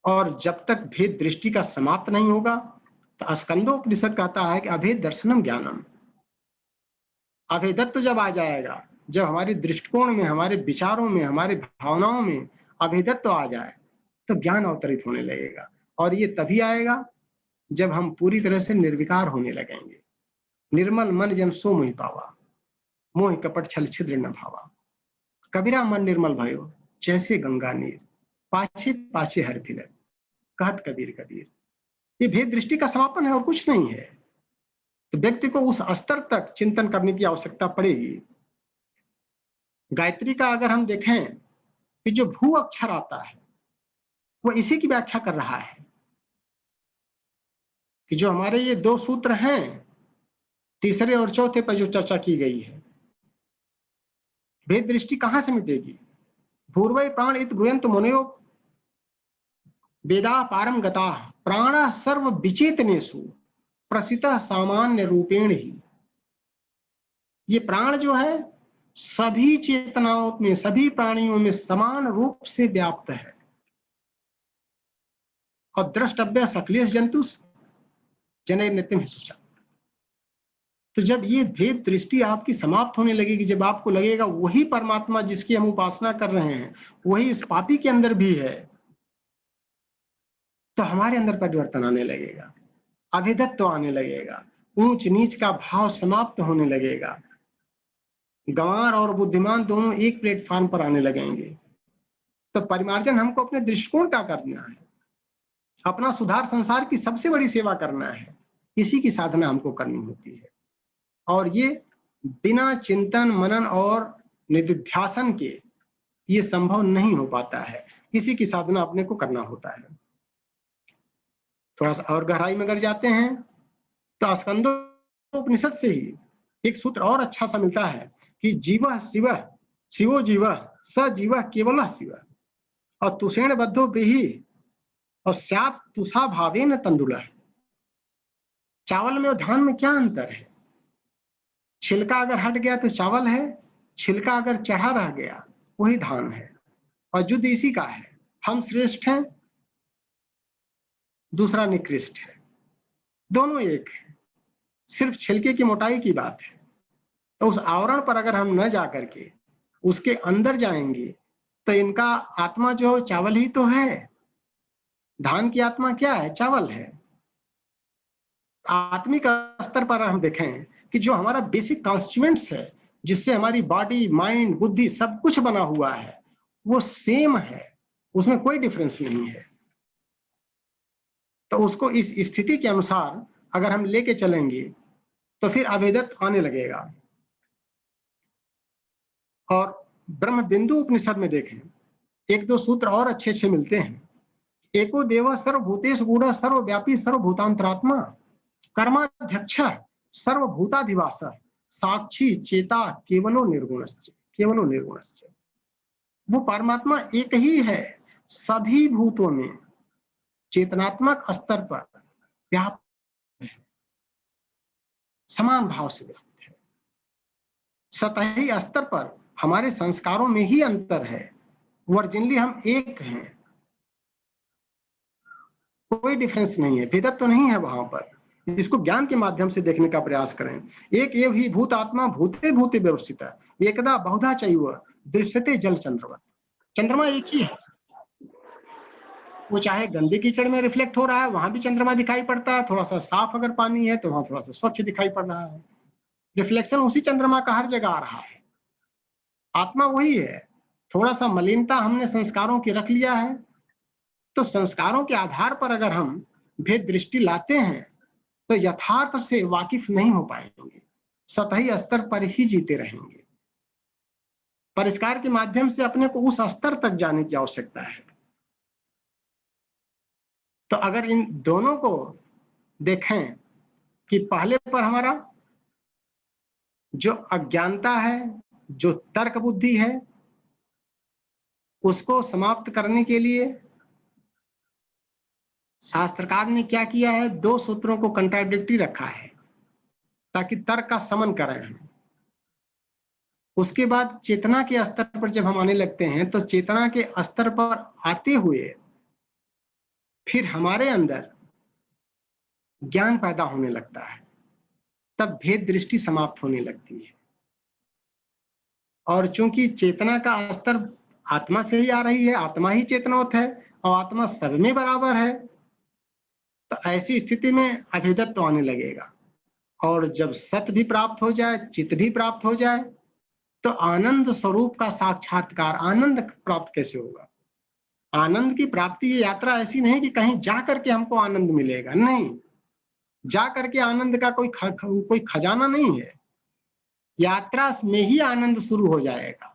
और जब तक भेद दृष्टि का समाप्त नहीं होगा तो स्कंदोपनिषद कहता है कि अभेद दर्शनम ज्ञानम। अभेदत्व जब आ जाएगा, जब हमारे दृष्टिकोण में, हमारे विचारों में, हमारे भावनाओं में अभेदत्व आ जाए तो ज्ञान अवतरित होने लगेगा। और ये तभी आएगा जब हम पूरी तरह से निर्विकार होने लगेंगे। निर्मल मन जन सो मोहि पावा, मोह कपट छल छिद्र न भावा। कबीरा मन निर्मल भयो जैसे गंगा नीर, पाछे पाछे हर फिलक, कहत कबीर कबीर। ये भेद दृष्टि का समापन है और कुछ नहीं है। तो व्यक्ति को उस स्तर तक चिंतन करने की आवश्यकता पड़ेगी। गायत्री का अगर हम देखें कि जो भू अक्षर आता है वो इसी की व्याख्या कर रहा है कि जो हमारे ये 2 सूत्र हैं, तीसरे और चौथे पर जो चर्चा की गई है, भेद दृष्टि कहां से मिटेगी? पूर्वै प्राण इत ब्रूयन्त मुनयो वेदा पारम गता प्राण सर्व विचेतनेषु प्रसितः सामान्य रूपेण ही। ये प्राण जो है सभी चेतनाओं में, सभी प्राणियों में समान रूप से व्याप्त है और द्रष्टव्य सकलेश जंतु जने नित्यम हिस्सा। तो जब ये भेद दृष्टि आपकी समाप्त होने लगेगी, जब आपको लगेगा वही परमात्मा जिसकी हम उपासना कर रहे हैं वही इस पापी के अंदर भी है, तो हमारे अंदर परिवर्तन आने लगेगा, अभेदत्व आने लगेगा, ऊंच नीच का भाव समाप्त होने लगेगा, गंवार और बुद्धिमान दोनों एक प्लेटफॉर्म पर आने लगेंगे। तो परिमार्जन हमको अपने दृष्टिकोण का करना है, अपना सुधार संसार की सबसे बड़ी सेवा करना है, इसी की साधना हमको करनी होती है। और ये बिना चिंतन मनन और निधिध्यासन के ये संभव नहीं हो पाता है, इसी की साधना अपने को करना होता है। थोड़ा सा और गहराई में अगर जाते हैं तो स्कंदोपनिषद से ही एक सूत्र और अच्छा सा मिलता है कि जीव शिव शिवो जीव स जीव केवल शिव और तुषेण बद्धो ब्रीहि और स्यात् तुषा भावेन तंडुलः। चावल में और धान में क्या अंतर है? छिलका अगर हट गया तो चावल है, छिलका अगर चढ़ा रह गया वही धान है, और युद्ध इसी का है। हम श्रेष्ठ हैं, दूसरा निकृष्ट है, दोनों एक है, सिर्फ छिलके की मोटाई की बात है। तो उस आवरण पर अगर हम न जा करके उसके अंदर जाएंगे तो इनका आत्मा जो चावल ही तो है, धान की आत्मा क्या है? चावल है। आत्मिक स्तर पर हम देखें कि जो हमारा बेसिक कॉन्स्टिट्यूएंट्स है, जिससे हमारी बॉडी माइंड बुद्धि सब कुछ बना हुआ है, वो सेम है, उसमें कोई डिफरेंस नहीं है। तो उसको इस स्थिति के अनुसार अगर हम लेके चलेंगे तो फिर अभेदत्व आने लगेगा। और ब्रह्म बिंदु उपनिषद में देखें, 1-2 सूत्र और अच्छे अच्छे मिलते हैं। एको देव सर्वभूतेषु गूढ़ सर्वव्यापी सर्वभूतांतरात्मा कर्माध्यक्ष सर्वभूताधिवास साक्षी चेता केवलो निर्गुणश्च केवलो निर्गुणश्च। वो परमात्मा एक ही है, सभी भूतों में चेतनात्मक स्तर पर व्याप्त है, समान भाव से व्याप्त है। सतही स्तर पर हमारे संस्कारों में ही अंतर है, वर्जिनली हम एक हैं, कोई डिफरेंस नहीं है, भेदत्व तो नहीं है वहां पर। इसको ज्ञान के माध्यम से देखने का प्रयास करें। एक एव ही भूत आत्मा भूते भूते व्यवस्थित, एकदा बहुधा चैव दृश्यते जल चंद्रवत। चंद्रमा एक ही है, वो चाहे गंदे कीचड़ में रिफ्लेक्ट हो रहा है वहां भी चंद्रमा दिखाई पड़ता है, थोड़ा सा साफ अगर पानी है तो वहां थोड़ा सा स्वच्छ दिखाई पड़ रहा है, रिफ्लेक्शन उसी चंद्रमा का हर जगह आ रहा है। आत्मा वही है, थोड़ा सा मलिनता हमने संस्कारों की रख लिया है, तो संस्कारों के आधार पर अगर हम भेद दृष्टि लाते हैं तो यथार्थ से वाकिफ नहीं हो पाएंगे, सतही स्तर पर ही जीते रहेंगे। परिष्कार के माध्यम से अपने को उस स्तर तक जाने की आवश्यकता है। तो अगर इन दोनों को देखें कि पहले पर हमारा जो अज्ञानता है, जो तर्क बुद्धि है, उसको समाप्त करने के लिए शास्त्रकार ने क्या किया है? 2 सूत्रों को कंट्राडिक्टरी रखा है ताकि तर्क का समन करें हम। उसके बाद चेतना के स्तर पर जब हम आने लगते हैं तो चेतना के स्तर पर आते हुए फिर हमारे अंदर ज्ञान पैदा होने लगता है, तब भेद दृष्टि समाप्त होने लगती है। और चूंकि चेतना का स्तर आत्मा से ही आ रही है, आत्मा ही चेतनोत है और आत्मा सब में बराबर है, तो ऐसी स्थिति में अभेदत्व आने लगेगा। और जब सत्य भी प्राप्त हो जाए, चित्त भी प्राप्त हो जाए, तो आनंद स्वरूप का साक्षात्कार, आनंद प्राप्त कैसे होगा? आनंद की प्राप्ति, ये यात्रा ऐसी नहीं कि कहीं जा करके हमको आनंद मिलेगा, नहीं। जा करके आनंद का कोई खजाना नहीं है। यात्रा में ही आनंद शुरू हो जाएगा,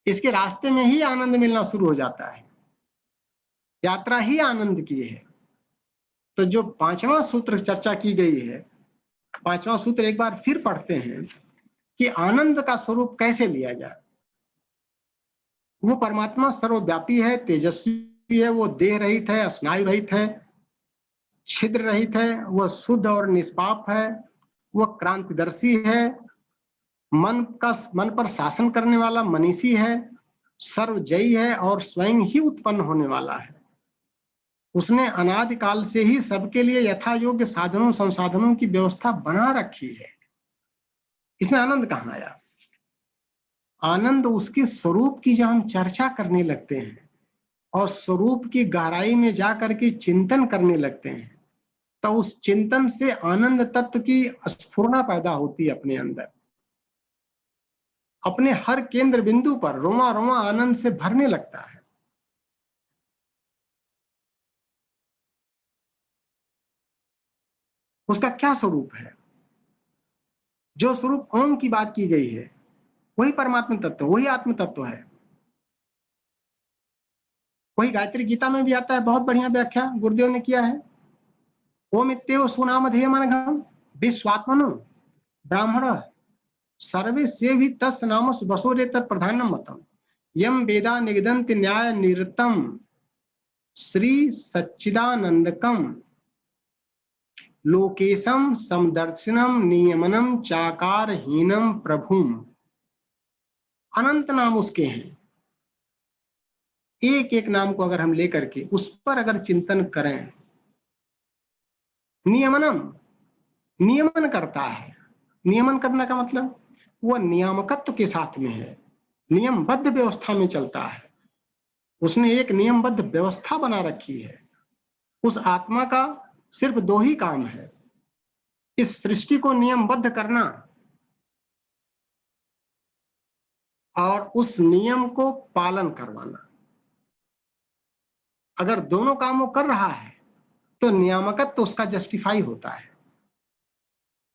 इसके रास्ते में ही आनंद मिलना शुरू हो जाता है। यात्रा ही आनंद की है। तो जो पांचवा सूत्र चर्चा की गई है, पांचवा सूत्र एक बार फिर पढ़ते हैं कि आनंद का स्वरूप कैसे लिया जाए। वो परमात्मा सर्वव्यापी है, तेजस्वी है, वो देह रहित है, स्नायु रहित है, छिद्र रहित है, वह शुद्ध और निष्पाप है, वह क्रांतिदर्शी है, मन पर शासन करने वाला मनीषी है, सर्वजयी है और स्वयं ही उत्पन्न होने वाला है। उसने अनादि काल से ही सबके लिए यथा योग्य साधनों संसाधनों की व्यवस्था बना रखी है। इसमें आनंद कहाँ आया? आनंद उसके स्वरूप की जब हम चर्चा करने लगते हैं और स्वरूप की गहराई में जाकर के चिंतन करने लगते हैं, तो उस चिंतन से आनंद तत्व की स्फुरना पैदा होती है अपने अंदर। अपने हर केंद्र बिंदु पर रोमा रोमा आनंद से भरने लगता है। उसका क्या स्वरूप है? जो स्वरूप ओम की बात की गई है वही परमात्मा तत्व, वही आत्म तत्व है। वही गायत्री गीता में भी आता है, बहुत बढ़िया व्याख्या गुरुदेव ने किया है। ओम इत्येव सुनामधेयमनघम् विश्वात्मनो ब्राह्मण सर्वे से भी तस् नाम बसोरेत प्रधानम मतम यम वेदा निगदन्ति न्याय निरतम श्री सच्चिदानंदकम लोकेशम समदर्शनम नियमनम चाकारहीनम प्रभुम। अनंत नाम उसके हैं। एक एक नाम को अगर हम लेकर के उस पर अगर चिंतन करें, नियमनम, नियमन करता है। नियमन करने का मतलब वह नियामकत्व के साथ में है, नियमबद्ध व्यवस्था में चलता है। उसने एक नियमबद्ध व्यवस्था बना रखी है। उस आत्मा का सिर्फ दो ही काम है, इस सृष्टि को नियमबद्ध करना और उस नियम को पालन करवाना। अगर दोनों काम वो कर रहा है तो नियामकत्व तो उसका जस्टिफाई होता है।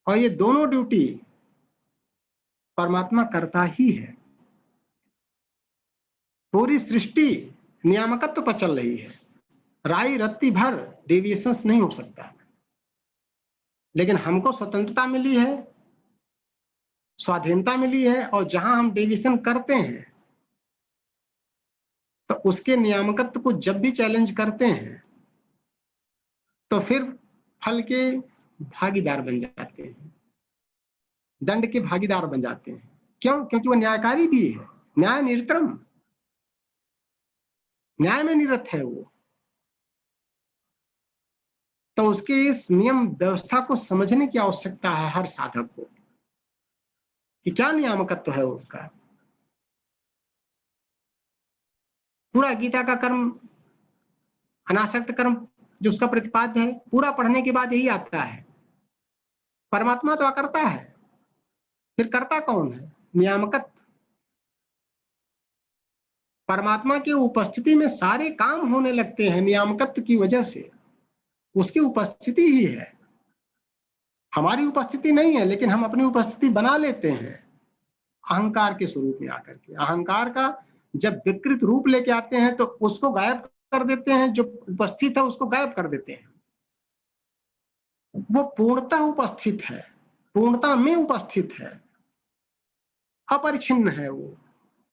और ये दोनों ड्यूटी परमात्मा करता ही है। पूरी सृष्टि नियामकत्व पर चल रही है, राई रत्ती भर डेविएशंस नहीं हो सकता। लेकिन हमको स्वतंत्रता मिली है, स्वाधीनता मिली है, और जहां हम डेविएशन करते हैं तो उसके नियामकत्व को जब भी चैलेंज करते हैं तो फिर फल के भागीदार बन जाते हैं, दंड के भागीदार बन जाते हैं। क्यों? क्योंकि वो न्यायकारी भी है, न्याय निरतम, न्याय में निरत है वो। तो उसके इस नियम व्यवस्था को समझने की आवश्यकता है हर साधक को कि क्या नियामकत्व है उसका। पूरा गीता का कर्म, अनासक्त कर्म जो उसका प्रतिपाद्य है, पूरा पढ़ने के बाद यही आता है। परमात्मा तो अकर्ता है, फिर कर्ता कौन है? नियामकत्व। परमात्मा की उपस्थिति में सारे काम होने लगते हैं नियामकत्व की वजह से। उसकी उपस्थिति ही है, हमारी उपस्थिति नहीं है, लेकिन हम अपनी उपस्थिति बना लेते हैं अहंकार के स्वरूप में आकर के। अहंकार का जब विकृत रूप लेके आते हैं तो उसको गायब कर देते हैं, जो उपस्थित है उसको गायब कर देते हैं। वो पूर्णतः उपस्थित है, पूर्णता में उपस्थित है, अपरिछिन्न है, वो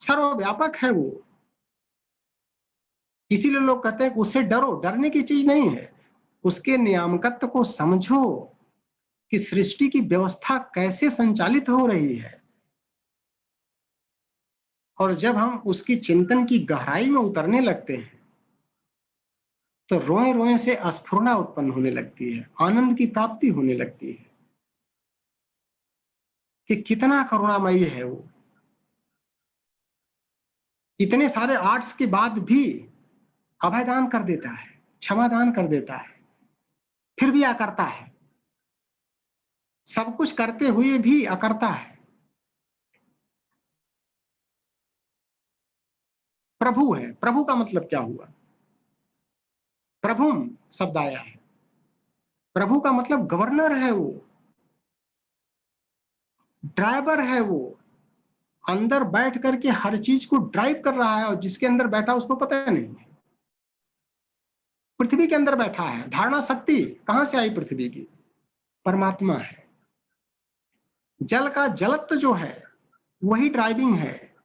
सर्वव्यापक है वो। इसीलिए लोग कहते हैं कि उससे डरो। डरने की चीज नहीं है, उसके नियामकत्व को समझो कि सृष्टि की व्यवस्था कैसे संचालित हो रही है। और जब हम उसकी चिंतन की गहराई में उतरने लगते हैं तो रोए रोए से स्फुरना उत्पन्न होने लगती है, आनंद की प्राप्ति होने लगती है कि कितना करुणामयी है वो। इतने सारे आर्ट्स के बाद भी अभयदान कर देता है, क्षमादान कर देता है, फिर भी अकर्ता है। सब कुछ करते हुए भी अकर्ता है। प्रभु है। प्रभु का मतलब क्या हुआ? प्रभुम शब्द आया है, प्रभु का मतलब गवर्नर है, वो ड्राइवर है, वो अंदर बैठ करके हर चीज को ड्राइव कर रहा है, और जिसके अंदर बैठा उसको पता नहीं है। पृथ्वी के अंदर बैठा है, धारणा शक्ति कहां से आई पृथ्वी की? परमात्मा है। जल का जलत्व जो है वही ड्राइविंग है,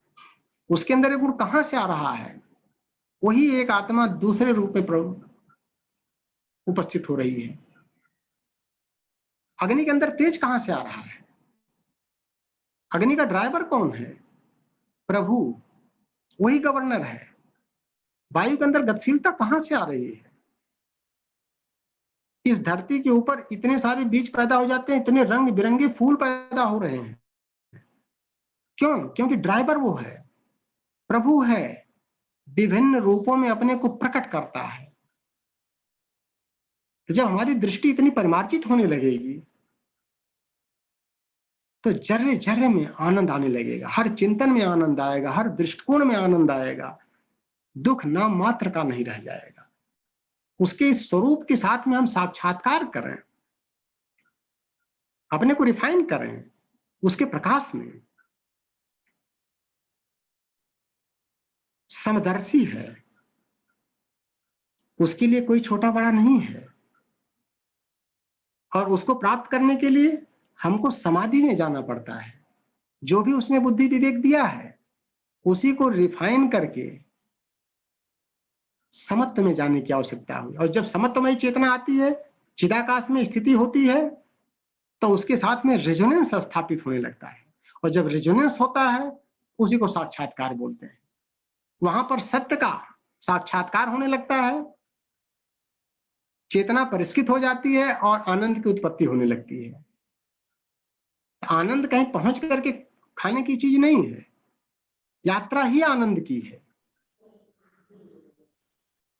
उसके अंदर एक गुण कहां से आ रहा है? वही एक आत्मा दूसरे रूप में उपस्थित हो रही है। अग्नि के अंदर तेज कहां से आ रहा है? अग्नि का ड्राइवर कौन है? प्रभु, वही गवर्नर है। वायु के अंदर गतिशीलता कहां से आ रही है? इस धरती के ऊपर इतने सारे बीज पैदा हो जाते हैं, इतने रंग बिरंगे फूल पैदा हो रहे हैं, क्यों? क्योंकि ड्राइवर वो है, प्रभु है, विभिन्न रूपों में अपने को प्रकट करता है। जब हमारी दृष्टि इतनी परिमार्जित होने लगेगी तो जर्रे जर्रे में आनंद आने लगेगा, हर चिंतन में आनंद आएगा, हर दृष्टिकोण में आनंद आएगा, दुख नाम मात्र का नहीं रह जाएगा। उसके इस स्वरूप के साथ में हम साक्षात्कार करें, अपने को रिफाइन करें उसके प्रकाश में। समदर्शी है, उसके लिए कोई छोटा बड़ा नहीं है, और उसको प्राप्त करने के लिए हमको समाधि में जाना पड़ता है। जो भी उसने बुद्धि विवेक दिया है उसी को रिफाइन करके समत्व में जाने की आवश्यकता हुई। और जब समत्वमय चेतना आती है, चिदाकाश में स्थिति होती है, तो उसके साथ में रेजोनेंस स्थापित होने लगता है, और जब रेजोनेंस होता है उसी को साक्षात्कार बोलते हैं। वहां पर सत्य का साक्षात्कार होने लगता है, चेतना परिष्कृत हो जाती है और आनंद की उत्पत्ति होने लगती है। आनंद कहीं पहुंच करके खाने की चीज नहीं है, यात्रा ही आनंद की है।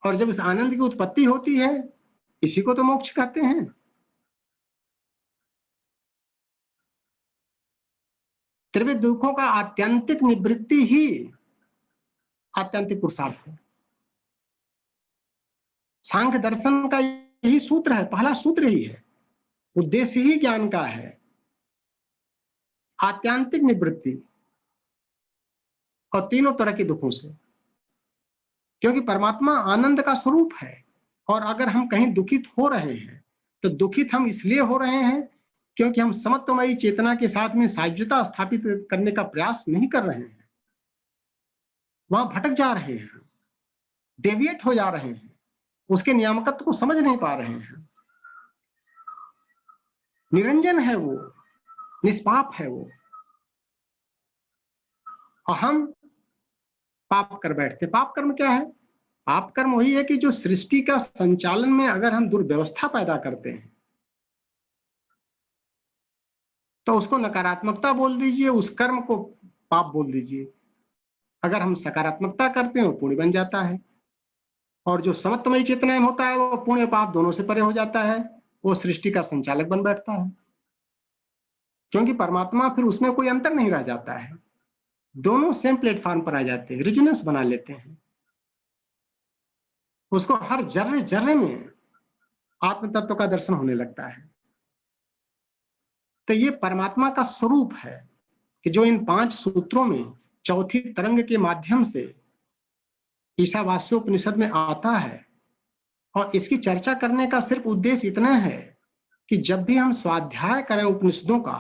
और जब इस आनंद की उत्पत्ति होती है, इसी को तो मोक्ष कहते हैं। त्रिविध दुखों का आत्यंतिक निवृत्ति ही आत्यंतिक पुरुषार्थ है। सांख्य दर्शन का यही सूत्र है, पहला सूत्र ही है, उद्देश्य ही ज्ञान का है, आत्यंतिक निवृत्ति, और तीनों तरह के दुखों से। क्योंकि परमात्मा आनंद का स्वरूप है, और अगर हम कहीं दुखित हो रहे हैं तो दुखित हम इसलिए हो रहे हैं क्योंकि हम समत्वमयी चेतना के साथ में सायुज्यता स्थापित करने का प्रयास नहीं कर रहे हैं, वहां भटक जा रहे हैं, डेविएट हो जा रहे हैं, उसके नियामकत्व को समझ नहीं पा रहे हैं। निरंजन है वो, निष्पाप है वो, और हम पाप कर बैठते। पाप कर्म क्या है? पाप कर्म वही है कि जो सृष्टि का संचालन में अगर हम दुर्व्यवस्था पैदा करते हैं तो उसको नकारात्मकता बोल दीजिए, उस कर्म को पाप बोल दीजिए। अगर हम सकारात्मकता करते हैं वो पुण्य बन जाता है, और जो समत्वमयी चेतना में होता है वो पुण्य पाप दोनों से परे हो जाता है, वो सृष्टि का संचालक बन बैठता है। क्योंकि परमात्मा फिर उसमें कोई अंतर नहीं रह जाता है, दोनों सेम प्लेटफॉर्म पर आ जाते हैं, रिजोनेंस बना लेते हैं। उसको हर जर्रे जर्रे में आत्म तत्व का दर्शन होने लगता है। तो ये परमात्मा का स्वरूप है कि जो इन 5 सूत्रों में चौथी तरंग के माध्यम से ईशावास्योपनिषद में आता है। और इसकी चर्चा करने का सिर्फ उद्देश्य इतना है कि जब भी हम स्वाध्याय करें उपनिषदों का,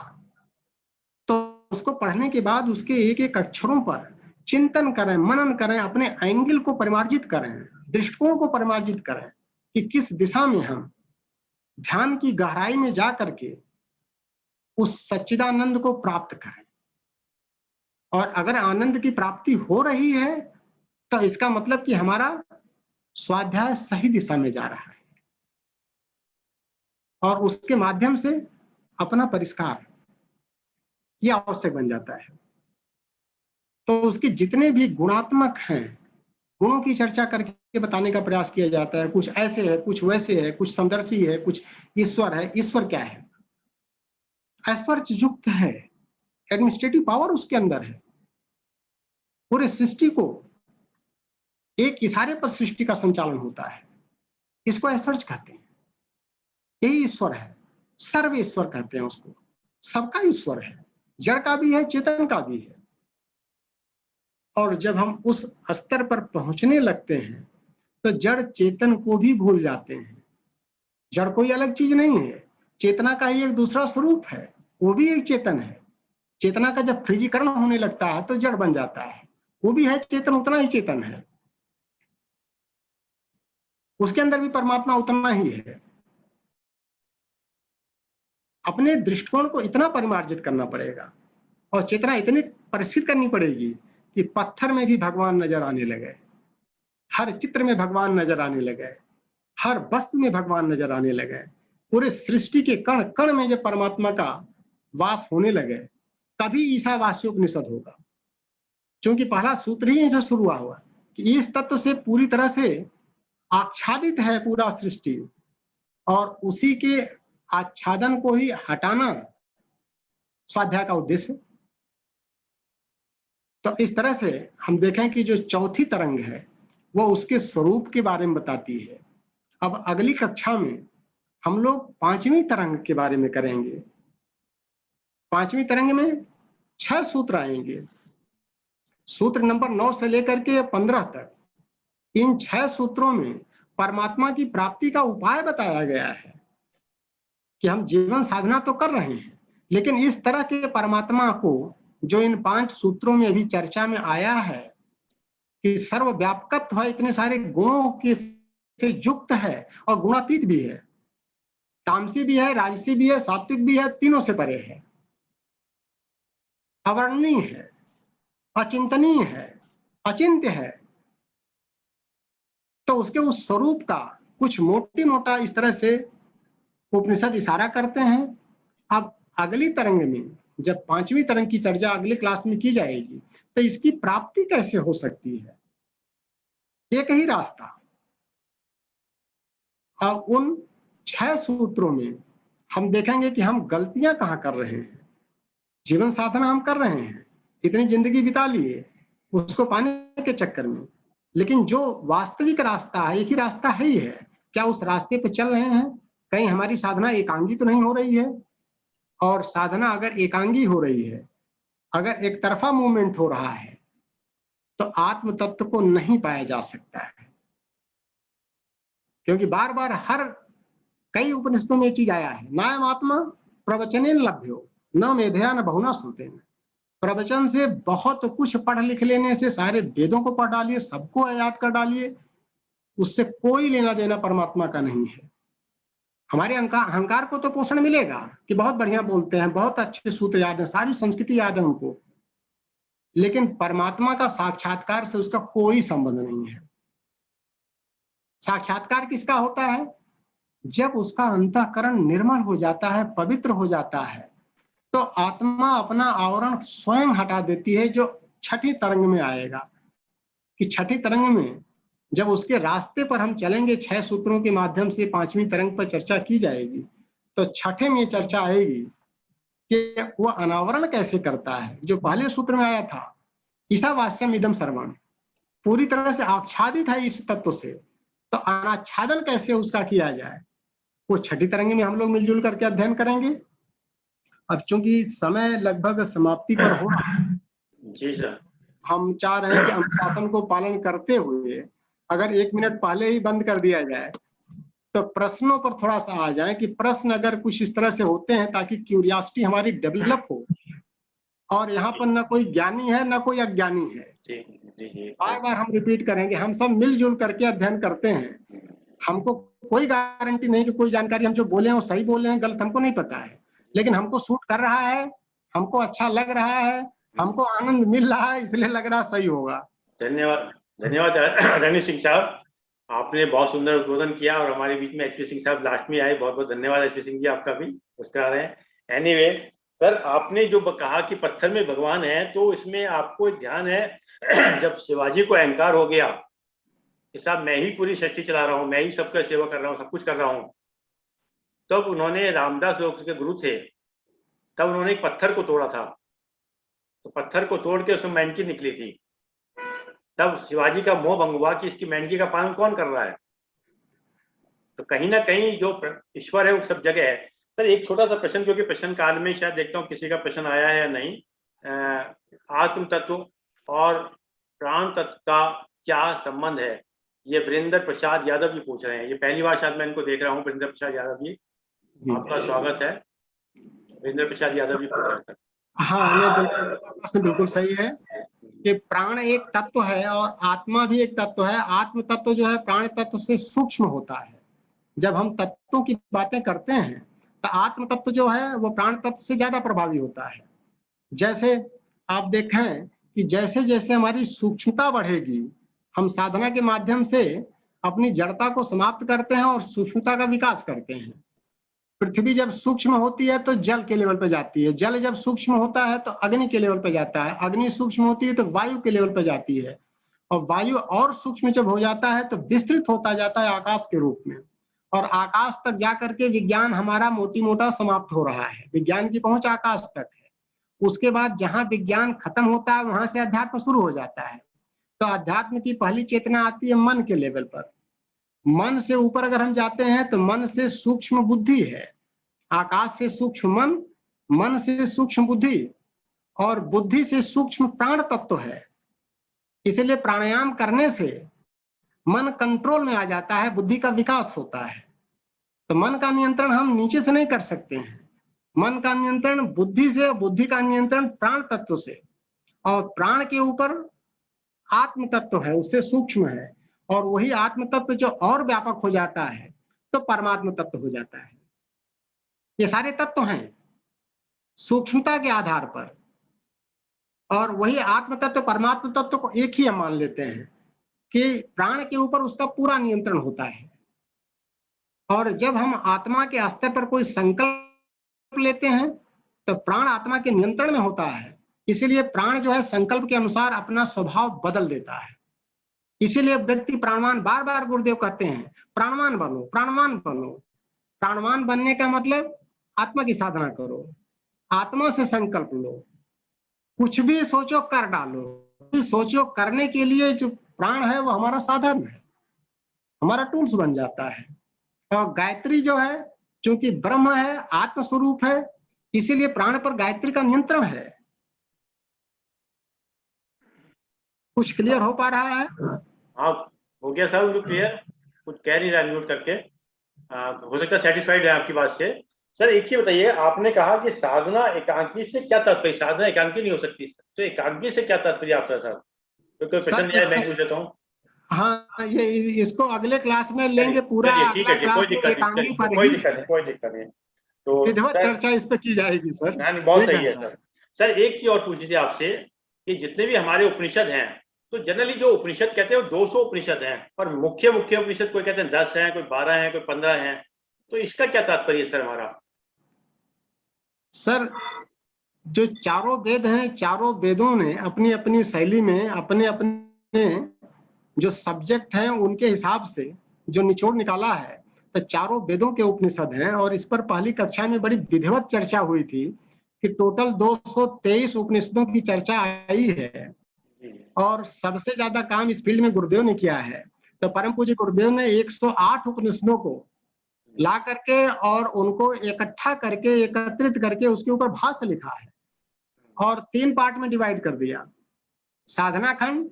तो उसको पढ़ने के बाद उसके एक एक अक्षरों पर चिंतन करें, मनन करें, अपने एंगल को परिमार्जित करें, दृष्टिकोण को परिमार्जित करें कि किस दिशा में हम ध्यान की गहराई में जा करके उस सच्चिदानंद को प्राप्त करें। और अगर आनंद की प्राप्ति हो रही है तो इसका मतलब कि हमारा स्वाध्याय सही दिशा में जा रहा है, और उसके माध्यम से अपना परिष्कार यह आवश्यक बन जाता है। तो उसके जितने भी गुणात्मक हैं, गुणों की चर्चा करके बताने का प्रयास किया जाता है। कुछ ऐसे है, कुछ वैसे है, कुछ समदर्शी है, कुछ ईश्वर है। ईश्वर क्या है? ऐश्वर्य युक्त है, एडमिनिस्ट्रेटिव पावर उसके अंदर है, पूरे सृष्टि को एक इशारे पर सृष्टि का संचालन होता है, इसको ऐश्वर्य कहते हैं। यही ईश्वर है, सर्व ईश्वर कहते हैं उसको, सबका ईश्वर है, जड़ का भी है, चेतन का भी है। और जब हम उस स्तर पर पहुंचने लगते हैं तो जड़ चेतन को भी भूल जाते हैं। जड़ कोई अलग चीज नहीं है, चेतना का ही एक दूसरा स्वरूप है, वो भी एक चेतन है। चेतना का जब फ्रीजीकरण होने लगता है तो जड़ बन जाता है, वो भी है चेतन, उतना ही चेतन है, उसके अंदर भी परमात्मा उतना ही है। अपने दृष्टिकोण को इतना परिमार्जित करना पड़ेगा और चेतना इतनी परिष्कृत करनी पड़ेगी कि पत्थर में भी भगवान नजर आने लगे, हर चित्र में भगवान नजर आने लगे, हर वस्तु में भगवान नजर आने लगे, पूरे सृष्टि के कण कण में जब परमात्मा का वास होने लगे तभी ईशावास्योपनिषद होगा। क्योंकि पहला सूत्र ही ऐसा शुरू हुआ कि इस तत्व से पूरी तरह से आच्छादित है पूरा सृष्टि, और उसी के आच्छादन को ही हटाना स्वाध्याय का उद्देश्य। तो इस तरह से हम देखें कि जो चौथी तरंग है वो उसके स्वरूप के बारे में बताती है। अब अगली कक्षा में हम लोग पांचवी तरंग के बारे में करेंगे। पांचवी तरंग में 6 सूत्र आएंगे, सूत्र नंबर 9 से लेकर के 15 तक। इन 6 सूत्रों में परमात्मा की प्राप्ति का उपाय बताया गया है कि हम जीवन साधना तो कर रहे हैं, लेकिन इस तरह के परमात्मा को जो इन 5 सूत्रों में अभी चर्चा में आया है कि सर्वव्यापकत्व है, इतने सारे गुणों के से युक्त है और गुणातीत भी है, तामसी भी है, राजसी भी है, सात्विक भी है, तीनों से परे है, अवर्णनीय है, अचिंतनीय है, अचिंत्य है। तो उसके उस स्वरूप का कुछ मोटा इस तरह से उपनिषद इशारा करते हैं। अब अगली तरंग में जब पांचवी तरंग की चर्चा अगली क्लास में की जाएगी तो इसकी प्राप्ति कैसे हो सकती है, एक ही रास्ता। और उन 6 सूत्रों में हम देखेंगे कि हम गलतियां कहां कर रहे हैं। जीवन साधना हम कर रहे हैं, इतनी जिंदगी बिता लिए उसको पाने के चक्कर में, लेकिन जो वास्तविक रास्ता है एक ही रास्ता है ही है, क्या उस रास्ते पे चल रहे हैं? कहीं हमारी साधना एकांगी तो नहीं हो रही है? और साधना अगर एकांगी हो रही है, अगर एक तरफा मूवमेंट हो रहा है, तो आत्म तत्व को नहीं पाया जा सकता है। क्योंकि बार बार हर कई उपनिषदों में ये चीज आया है, नायम आत्मा प्रवचनेन लभ्यो न मेधया न बहुना श्रुतेन। प्रवचन से बहुत कुछ पढ़ लिख लेने से, सारे वेदों को पढ़ डालिए, सबको याद कर डालिए, उससे कोई लेना देना परमात्मा का नहीं है। हमारे अहंकार को तो पोषण मिलेगा कि बहुत बढ़िया बोलते हैं, बहुत अच्छे सूत्र याद है, सारी संस्कृति याद है उनको, लेकिन परमात्मा का साक्षात्कार से उसका कोई संबंध नहीं है। साक्षात्कार किसका होता है? जब उसका अंतःकरण निर्मल हो जाता है, पवित्र हो जाता है, तो आत्मा अपना आवरण स्वयं हटा देती है, जो छठी तरंग में आएगा। कि छठी तरंग में जब उसके रास्ते पर हम चलेंगे, 6 सूत्रों के माध्यम से पांचवी तरंग पर चर्चा की जाएगी, तो छठे में चर्चा आएगी कि वह अनावरण कैसे करता है। जो पहले सूत्र में आया था, ईशावास्यम इदम सर्वम, पूरी तरह से आच्छादित है इस तत्व से, तो अनाच्छादन कैसे उसका किया जाए, वो छठी तरंग में हम लोग मिलजुल करके अध्ययन करेंगे। अब चूंकि समय लगभग समाप्ति पर हो रहा है, जी सर, हम चाह रहे हैं कि अनुशासन को पालन करते हुए अगर 1 मिनट पहले ही बंद कर दिया जाए तो प्रश्नों पर थोड़ा सा आ जाए कि प्रश्न अगर कुछ इस तरह से होते हैं ताकि क्यूरियोसिटी हमारी डेवलप हो। और यहाँ पर न कोई ज्ञानी है न कोई अज्ञानी है, बार बार हम रिपीट करेंगे, हम सब मिलजुल करके अध्ययन करते हैं। हमको कोई गारंटी नहीं कि कोई जानकारी हम जो बोले हैं वो सही बोले हैं, गलत हमको नहीं पता है, लेकिन हमको सूट कर रहा है, हमको अच्छा लग रहा है, हमको आनंद मिल रहा है, इसलिए लग रहा सही होगा। धन्यवाद, धन्यवाद रणवीर सिंह साहब, आपने बहुत सुंदर उद्बोधन किया और हमारे बीच में एचपी सिंह साहब लास्ट में आए, बहुत बहुत धन्यवाद एचपी सिंह जी, आपका भी मुस्कुरा रहे हैं। एनीवे सर, आपने जो कहा कि पत्थर में भगवान है, तो इसमें आपको ध्यान है जब शिवाजी को अहंकार हो गया कि साहब मैं ही पूरी सृष्टि चला रहा हूँ, मैं ही सबका सेवा कर रहा हूँ, सब कुछ कर रहा हूँ, तब उन्होंने रामदास जो उसके गुरु थे, तब उन्होंने एक पत्थर को तोड़ा था, तो पत्थर को तोड़ के उसमें मेंढकी निकली थी। तब शिवाजी का मोह भंग हुआ कि इसकी मेंढकी का पालन कौन कर रहा है, तो कहीं ना कहीं जो ईश्वर है वो सब जगह है। सर एक छोटा सा प्रश्न, क्योंकि प्रश्न काल में शायद देखता हूँ किसी का प्रश्न आया है या नहीं, आत्म तत्व और प्राण तत्व का क्या संबंध है, ये वीरेंद्र प्रसाद यादव जी पूछ रहे हैं। ये पहली बार शायद मैं इनको देख रहा हूँ। वीरेंद्र प्रसाद यादव जी, आपका स्वागत है। वीरेंद्र प्रसाद यादव जी पूछ रहे हैं। हाँ, नहीं बिल्कुल बिल्कुल सही है कि प्राण एक तत्व है और आत्मा भी एक तत्व है। आत्म तत्व जो है प्राण तत्व से सूक्ष्म होता है। जब हम तत्वों की बातें करते हैं तो आत्म तत्व जो है वो प्राण तत्व से ज्यादा प्रभावी होता है। जैसे आप देखें कि जैसे जैसे हमारी सूक्ष्मता बढ़ेगी, हम साधना के माध्यम से अपनी जड़ता को समाप्त करते हैं और सूक्ष्मता का विकास करते हैं। पृथ्वी जब सूक्ष्म होती है तो जल के लेवल पर जाती है, जल जब सूक्ष्म होता है तो अग्नि के लेवल पर जाता है, अग्नि सूक्ष्म होती है तो वायु के लेवल पर जाती है, और वायु और सूक्ष्म जब हो जाता है तो विस्तृत होता जाता है आकाश के रूप में, और आकाश तक जाकर के विज्ञान हमारा मोटी मोटा समाप्त हो रहा है। विज्ञान की पहुंच आकाश तक है। उसके बाद जहां विज्ञान खत्म होता है वहां से अध्यात्म शुरू हो जाता है। तो अध्यात्म की पहली चेतना आती है मन के लेवल पर। मन से ऊपर अगर हम जाते हैं तो मन से सूक्ष्म बुद्धि है, आकाश से सूक्ष्म मन, मन से सूक्ष्म बुद्धि, और बुद्धि से सूक्ष्म प्राण तत्व है। इसलिए प्राणायाम करने से मन कंट्रोल में आ जाता है, बुद्धि का विकास होता है। तो मन का नियंत्रण हम नीचे से नहीं कर सकते हैं। मन का नियंत्रण बुद्धि से, बुद्धि का नियंत्रण प्राण तत्व से, और प्राण के ऊपर आत्म तत्व है, उससे सूक्ष्म है, और वही आत्म तत्व जो और व्यापक हो जाता है तो परमात्म तत्व हो जाता है। ये सारे तत्व हैं सूक्ष्मता के आधार पर, और वही आत्म तत्व परमात्म तत्व को एक ही हम मान लेते हैं कि प्राण के ऊपर उसका पूरा नियंत्रण होता है। और जब हम आत्मा के स्तर पर कोई संकल्प लेते हैं तो प्राण आत्मा के नियंत्रण में होता है। इसीलिए प्राण जो है संकल्प के अनुसार अपना स्वभाव बदल देता है। इसीलिए व्यक्ति प्राणवान, बार बार गुरुदेव कहते हैं प्राणवान बनो, प्राणवान बनो। प्राणवान बनने का मतलब आत्मा की साधना करो, आत्मा से संकल्प लो, कुछ भी सोचो कर डालो। सोचो करने के लिए जो प्राण है वो हमारा साधन है, हमारा टूल्स बन जाता है। और गायत्री जो है क्योंकि ब्रह्म है, आत्म स्वरूप है, इसीलिए प्राण पर गायत्री का नियंत्रण है। कुछ क्लियर हो पा रहा है? हाँ हो गया सर, उनको क्लियर। कुछ कह नहीं रहा म्यूट करके, हो सकता है सेटिस्फाइड है आपकी बात से। सर एक ही बताइए, आपने कहा कि साधना एकांकी से क्या तात्पर्य? साधना एकांकी नहीं हो सकती, तो एकांकी से क्या तात्पर्य आपका सर? तो कोई प्रश्न नहीं है, मैं पूछ देता हूँ। हाँ, ये इसको अगले क्लास में लेंगे पूरा। ठीक है, कोई दिक्कत नहीं, कोई दिक्कत नहीं। तो विधिवत चर्चा इस पे की जाएगी सर। नहीं, बहुत सही है सर। सर एक चीज और पूछनी थी आपसे कि जितने भी हमारे उपनिषद हैं, तो जनरली जो उपनिषद कहते हैं वो 200 उपनिषद हैं, और मुख्य उपनिषद कोई कहते हैं 10 हैं, कोई 12 हैं, कोई 15 हैं। तो इसका क्या तात्पर्य है सर हमारा? सर जो चारों वेद हैं, चारों वेदों ने अपनी अपनी शैली में अपने अपने जो सब्जेक्ट हैं उनके हिसाब से जो निचोड़ निकाला है, तो चारों वेदों के उपनिषद हैं। और इस पर पहली कक्षा में बड़ी विधिवत चर्चा हुई थी कि टोटल 223 उपनिषदों की चर्चा आई है, और सबसे ज्यादा काम इस फील्ड में गुरुदेव ने किया है। तो परम पूज्य गुरुदेव ने 108 उपनिषदों को ला करके और उनको इकट्ठा करके, एकत्रित करके उसके ऊपर भाष्य लिखा है, और 3 पार्ट में डिवाइड कर दिया, साधना खंड,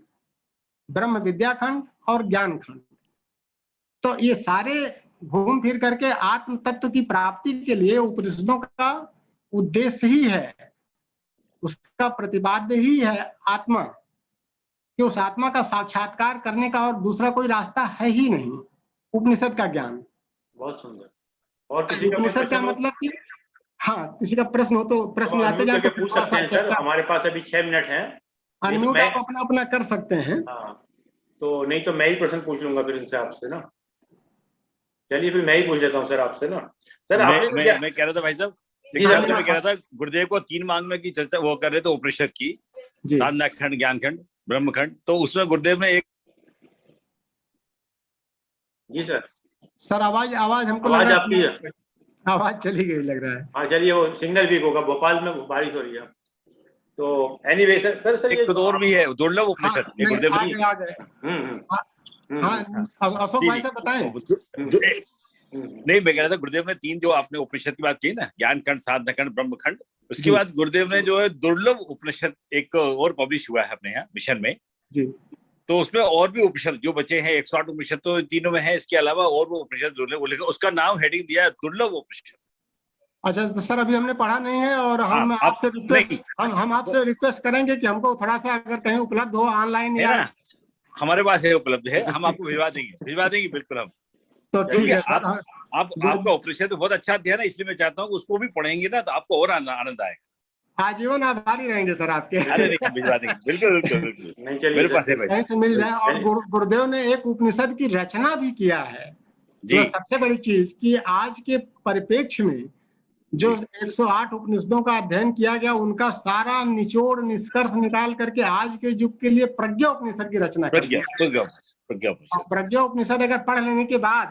ब्रह्म विद्या खंड और ज्ञान खंड। तो ये सारे घूम फिर करके आत्म तत्व की प्राप्ति के लिए उपनिषदों का उद्देश्य ही है, उसका प्रतिपाद्य ही है आत्मा, कि उस आत्मा का साक्षात्कार करने का और दूसरा कोई रास्ता है ही नहीं, उपनिषद का ज्ञान। बहुत सुंदर। और किसी का उपनिषद का मतलब कि हाँ, किसी का प्रश्न हो तो प्रश्न लाते जाए तो पूछ सकते हैं सर। हमारे पास अभी 6 मिनट हैं, अनम्यूट आप अपना अपना कर सकते हैं। हाँ, तो नहीं तो मैं ही प्रश्न पूछ लूंगा फिर इनसे, आपसे ना। चलिए फिर मैं ही पूछ लेता हूँ सर आपसे ना। सर मैं कह रहा था भाई साहब, मैं कह रहा था गुरुदेव को 3 मांगने की चर्चा वो कर रहे थे उपनिषद की, साधना खंड, ज्ञान खंड, ब्रह्म खंड। तो उसमें गुरुदेव ने एक जी सर आवाज हमको आवाज आपकी आवाज चली गई लग रहा है। हाँ चलिए, वो सिग्नल वीक होगा, भोपाल में बारिश हो रही है। तो एनीवे सर एक और भी है दुर्लभ उपनिषद, गुरुदेव आ गए। हाँ, अशोक भाई साहब बताएं। नहीं, मैं कह रहा था गुरुदेव ने 3 जो आपने उपनिषद की बात की ना, ज्ञान खंड, साधना खंड, ब्रह्म खंड, उसके बाद गुरुदेव ने जो है दुर्लभ उपनिषद एक और पब्लिश हुआ है अपने यहाँ मिशन में जी। तो उसमें और भी उपनिषद जो बचे हैं 108 उपनिषद तो तीनों में है, इसके अलावा और वो उपनिषद दुर्लभ, उसका नाम हेडिंग दिया है दुर्लभ उपनिषद। अच्छा तो सर अभी हमने पढ़ा नहीं है और हम आपसे हम आपसे रिक्वेस्ट करेंगे कि हमको थोड़ा सा अगर कहीं उपलब्ध हो ऑनलाइन या ना, हमारे पास है, उपलब्ध है, हम आपको भिजवा देंगे बिल्कुल हम। तो ठीक है सर। आपका उपनिषद बहुत अच्छा अध्ययन है, इसलिए मैं चाहता हूँ उसको भी पढ़ेंगे ना तो आपको और आनंद आएगा। आजीवन आभारी रहेंगे सर आपके। अरे नहीं, भिजवा देंगे बिल्कुल। नहीं चलिए, मेरे पास है कहीं से मिल जाए। और गुरुदेव ने एक उपनिषद की रचना भी किया है जी। सबसे बड़ी चीज कि आज के परिप्रेक्ष्य में जो 108 उपनिषदों का अध्ययन किया गया उनका सारा निचोड़ निष्कर्ष निकाल करके आज के युग के लिए प्रज्ञा उपनिषद की रचना कर प्रज्ञा उपनिषद अगर पढ़ लेने के बाद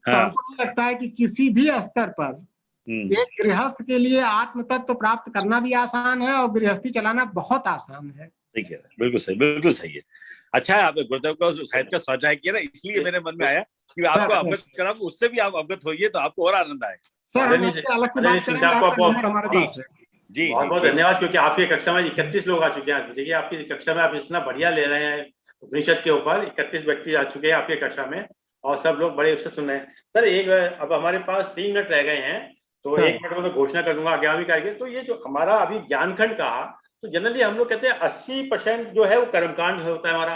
तो हमको नहीं लगता है कि किसी भी स्तर पर एक गृहस्थ के लिए आत्म तत्व प्राप्त करना भी आसान है और गृहस्थी चलाना बहुत आसान है। ठीक है, बिल्कुल सही है। अच्छा है आपने गुरुदेव को साहित्य का स्वाध्याय किया ना, इसलिए मेरे मन में आया कि आपको अवगत करा, उससे भी आप अवगत होइए तो आपको और आनंद आएगा। सर अलग से बात करेंगे, हमारे पास है। जी बहुत धन्यवाद, क्योंकि आपकी कक्षा में 31 लोग आ चुके हैं। देखिए आपकी कक्षा में आप इतना बढ़िया ले रहे हैं उपनिषद के ऊपर, 31 व्यक्ति आ चुके हैं आपकी कक्षा में और सब लोग बड़े उससे सुन रहे हैं। सर एक अब हमारे पास 3 मिनट रह गए हैं तो 1 मिनट में तो घोषणा कर दूंगा 11वीं करके। तो ये जो हमारा अभी ज्ञानखंड कहा तो जनरली हम लोग कहते हैं 80% जो है वो कर्मकांड होता है हमारा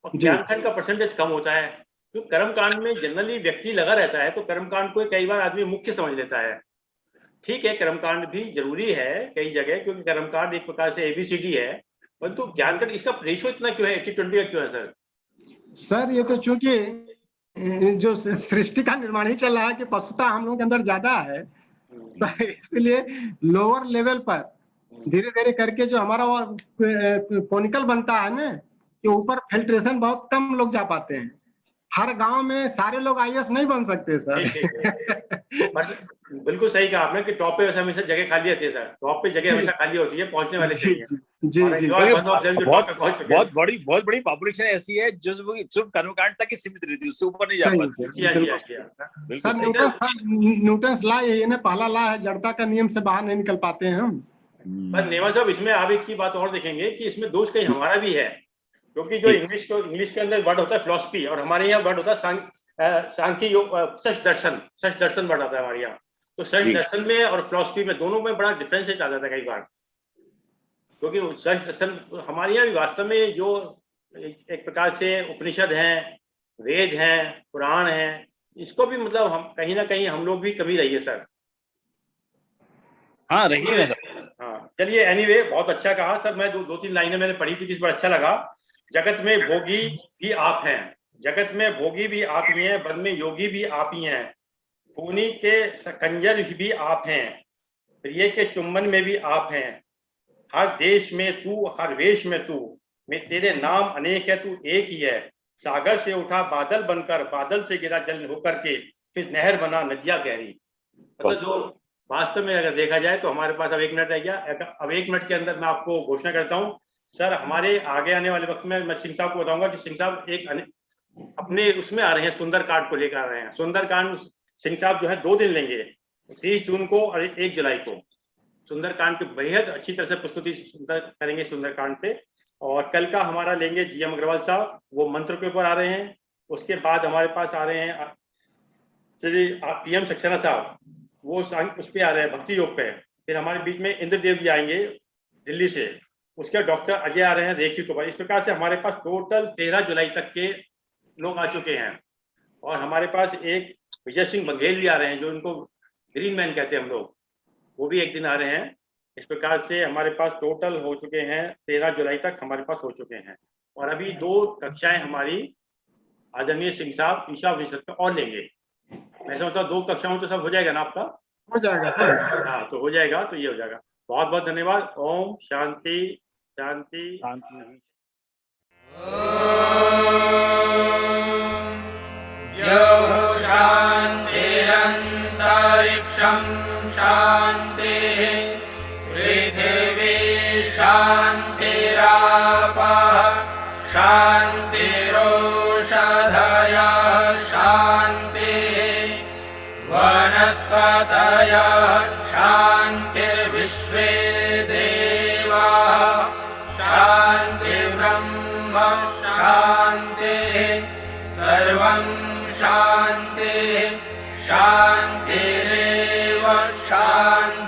और ज्ञानखंड का परसेंटेज कम होता है। तो कर्मकांड में जनरली व्यक्ति लगा रहता है तो कर्मकांड को कई बार आदमी मुख्य समझ लेता है। ठीक है, कर्मकांड भी जरूरी है कई जगह, क्योंकि कर्मकांड एक प्रकार से ABCD है, परंतु ज्ञानकांड इसका रेशियो इतना क्यों है, 80-20 का क्यों है सर? सर ये तो चूंकि जो सृष्टि का निर्माण ही चल रहा है कि पशुता हम लोगों के अंदर ज्यादा है तो इसलिए लोअर लेवल पर धीरे धीरे करके जो हमारा कोनिकल बनता है ना कि ऊपर फिल्ट्रेशन बहुत कम लोग जा पाते हैं। हर गांव में सारे लोग IAS नहीं बन सकते सर। बिल्कुल सही कहा आपने कि टॉप पे हमेशा जगह खाली रहती है सर, टॉप पे जगह हमेशा खाली होती है, पहुंचने वाले चाहिए। जी बहुत बड़ी पॉपुलेशन ऐसी है जो सिर्फ कर्मकांड तक ही सीमित रहती है, उससे ऊपर नहीं जा पाती। सर न्यूटन लॉ यही है ना, पहला लॉ है जड़ता का नियम से बाहर नहीं निकल पाते हैं हम। पर नेवा साहब इसमें आप एक ही बात और देखेंगे कि इसमें दोष कहीं हमारा भी है, क्योंकि जो इंग्लिश के अंदर वर्ड होता है फिलॉसफी और हमारे यहाँ वर्ड होता है सांख्य योग, सच दर्शन वर्ड आता है हमारे यहाँ। तो सच दर्शन में और फिलॉसफी में दोनों में बड़ा डिफरेंस आ जाता है कई बार, क्योंकि सच दर्शन हमारे यहाँ वास्तव में जो एक प्रकार से उपनिषद हैं, वेद हैं, पुराण हैं, इसको भी मतलब हम कहीं ना कहीं हम लोग भी कभी रहिए सर। हाँ रहिए सर। हाँ चलिए, एनीवे बहुत अच्छा कहा सर। मैं दो 3 लाइनें मैंने पढ़ी थी जिस पर अच्छा लगा। जगत में भोगी भी आप हैं, जगत में भोगी भी आप ही हैं, वन में योगी भी आप ही हैं, खूनी के कंजर भी आप हैं, प्रिय के चुम्बन में भी आप हैं, हर देश में तू, हर वेश में तू, मैं तेरे नाम अनेक है, तू एक ही है, सागर से उठा बादल बनकर, बादल से गिरा जल होकर के, फिर नहर बना नदियां गहरी। मतलब जो वास्तव में अगर देखा जाए तो हमारे पास अब 1 मिनट रह गया। अब 1 मिनट के अंदर मैं आपको घोषणा करता हूँ सर। हमारे आगे आने वाले वक्त में मैं सिंह साहब को बताऊंगा कि सिंह साहब एक अपने उसमें आ रहे हैं, सुंदरकांड को लेकर आ रहे हैं। सुंदरकांड सिंह साहब जो है 2 दिन लेंगे, 30 जून को और 1 जुलाई को। सुंदरकांड की बेहद अच्छी तरह से प्रस्तुति करेंगे सुंदरकांड पे। और कल का हमारा लेंगे GM अग्रवाल साहब, वो मंत्र के ऊपर आ रहे हैं। उसके बाद हमारे पास आ रहे हैं श्री PM सक्सेना साहब, वो उस पे आ रहे हैं भक्ति योग पे। फिर हमारे बीच में इंद्रदेव जी आएंगे दिल्ली से, उसके डॉक्टर अजय आ रहे हैं रेखी के ऊपर। इस प्रकार से हमारे पास टोटल 13 जुलाई तक के लोग आ चुके हैं। और हमारे पास एक विजय सिंह बघेल भी आ रहे हैं, जो उनको ग्रीन मैन कहते हैं हम लोग, वो भी एक दिन आ रहे हैं। इस प्रकार से हमारे पास टोटल हो चुके हैं 13 जुलाई तक हमारे पास हो चुके हैं। और अभी 2 कक्षाएं हमारी आदरणीय सिंह साहब ईशा विषय पे और लेंगे। मैं समझता हूँ 2 कक्षाओं तो सब हो जाएगा ना आपका? हो जाएगा सर। हाँ तो हो जाएगा, तो ये हो जाएगा। बहुत बहुत धन्यवाद। ओम शांति शांति शांति। शान्तिरन्तरिक्षं शान्तिः, पृथिवी शान्तिरापः शान्तिरोषधयः शान्तिः, शान्तिर्विश्वे देवाः शान्तिर्ब्रह्म शान्तिः सर्वं शान्तिः शान्तिरेव शान्तिः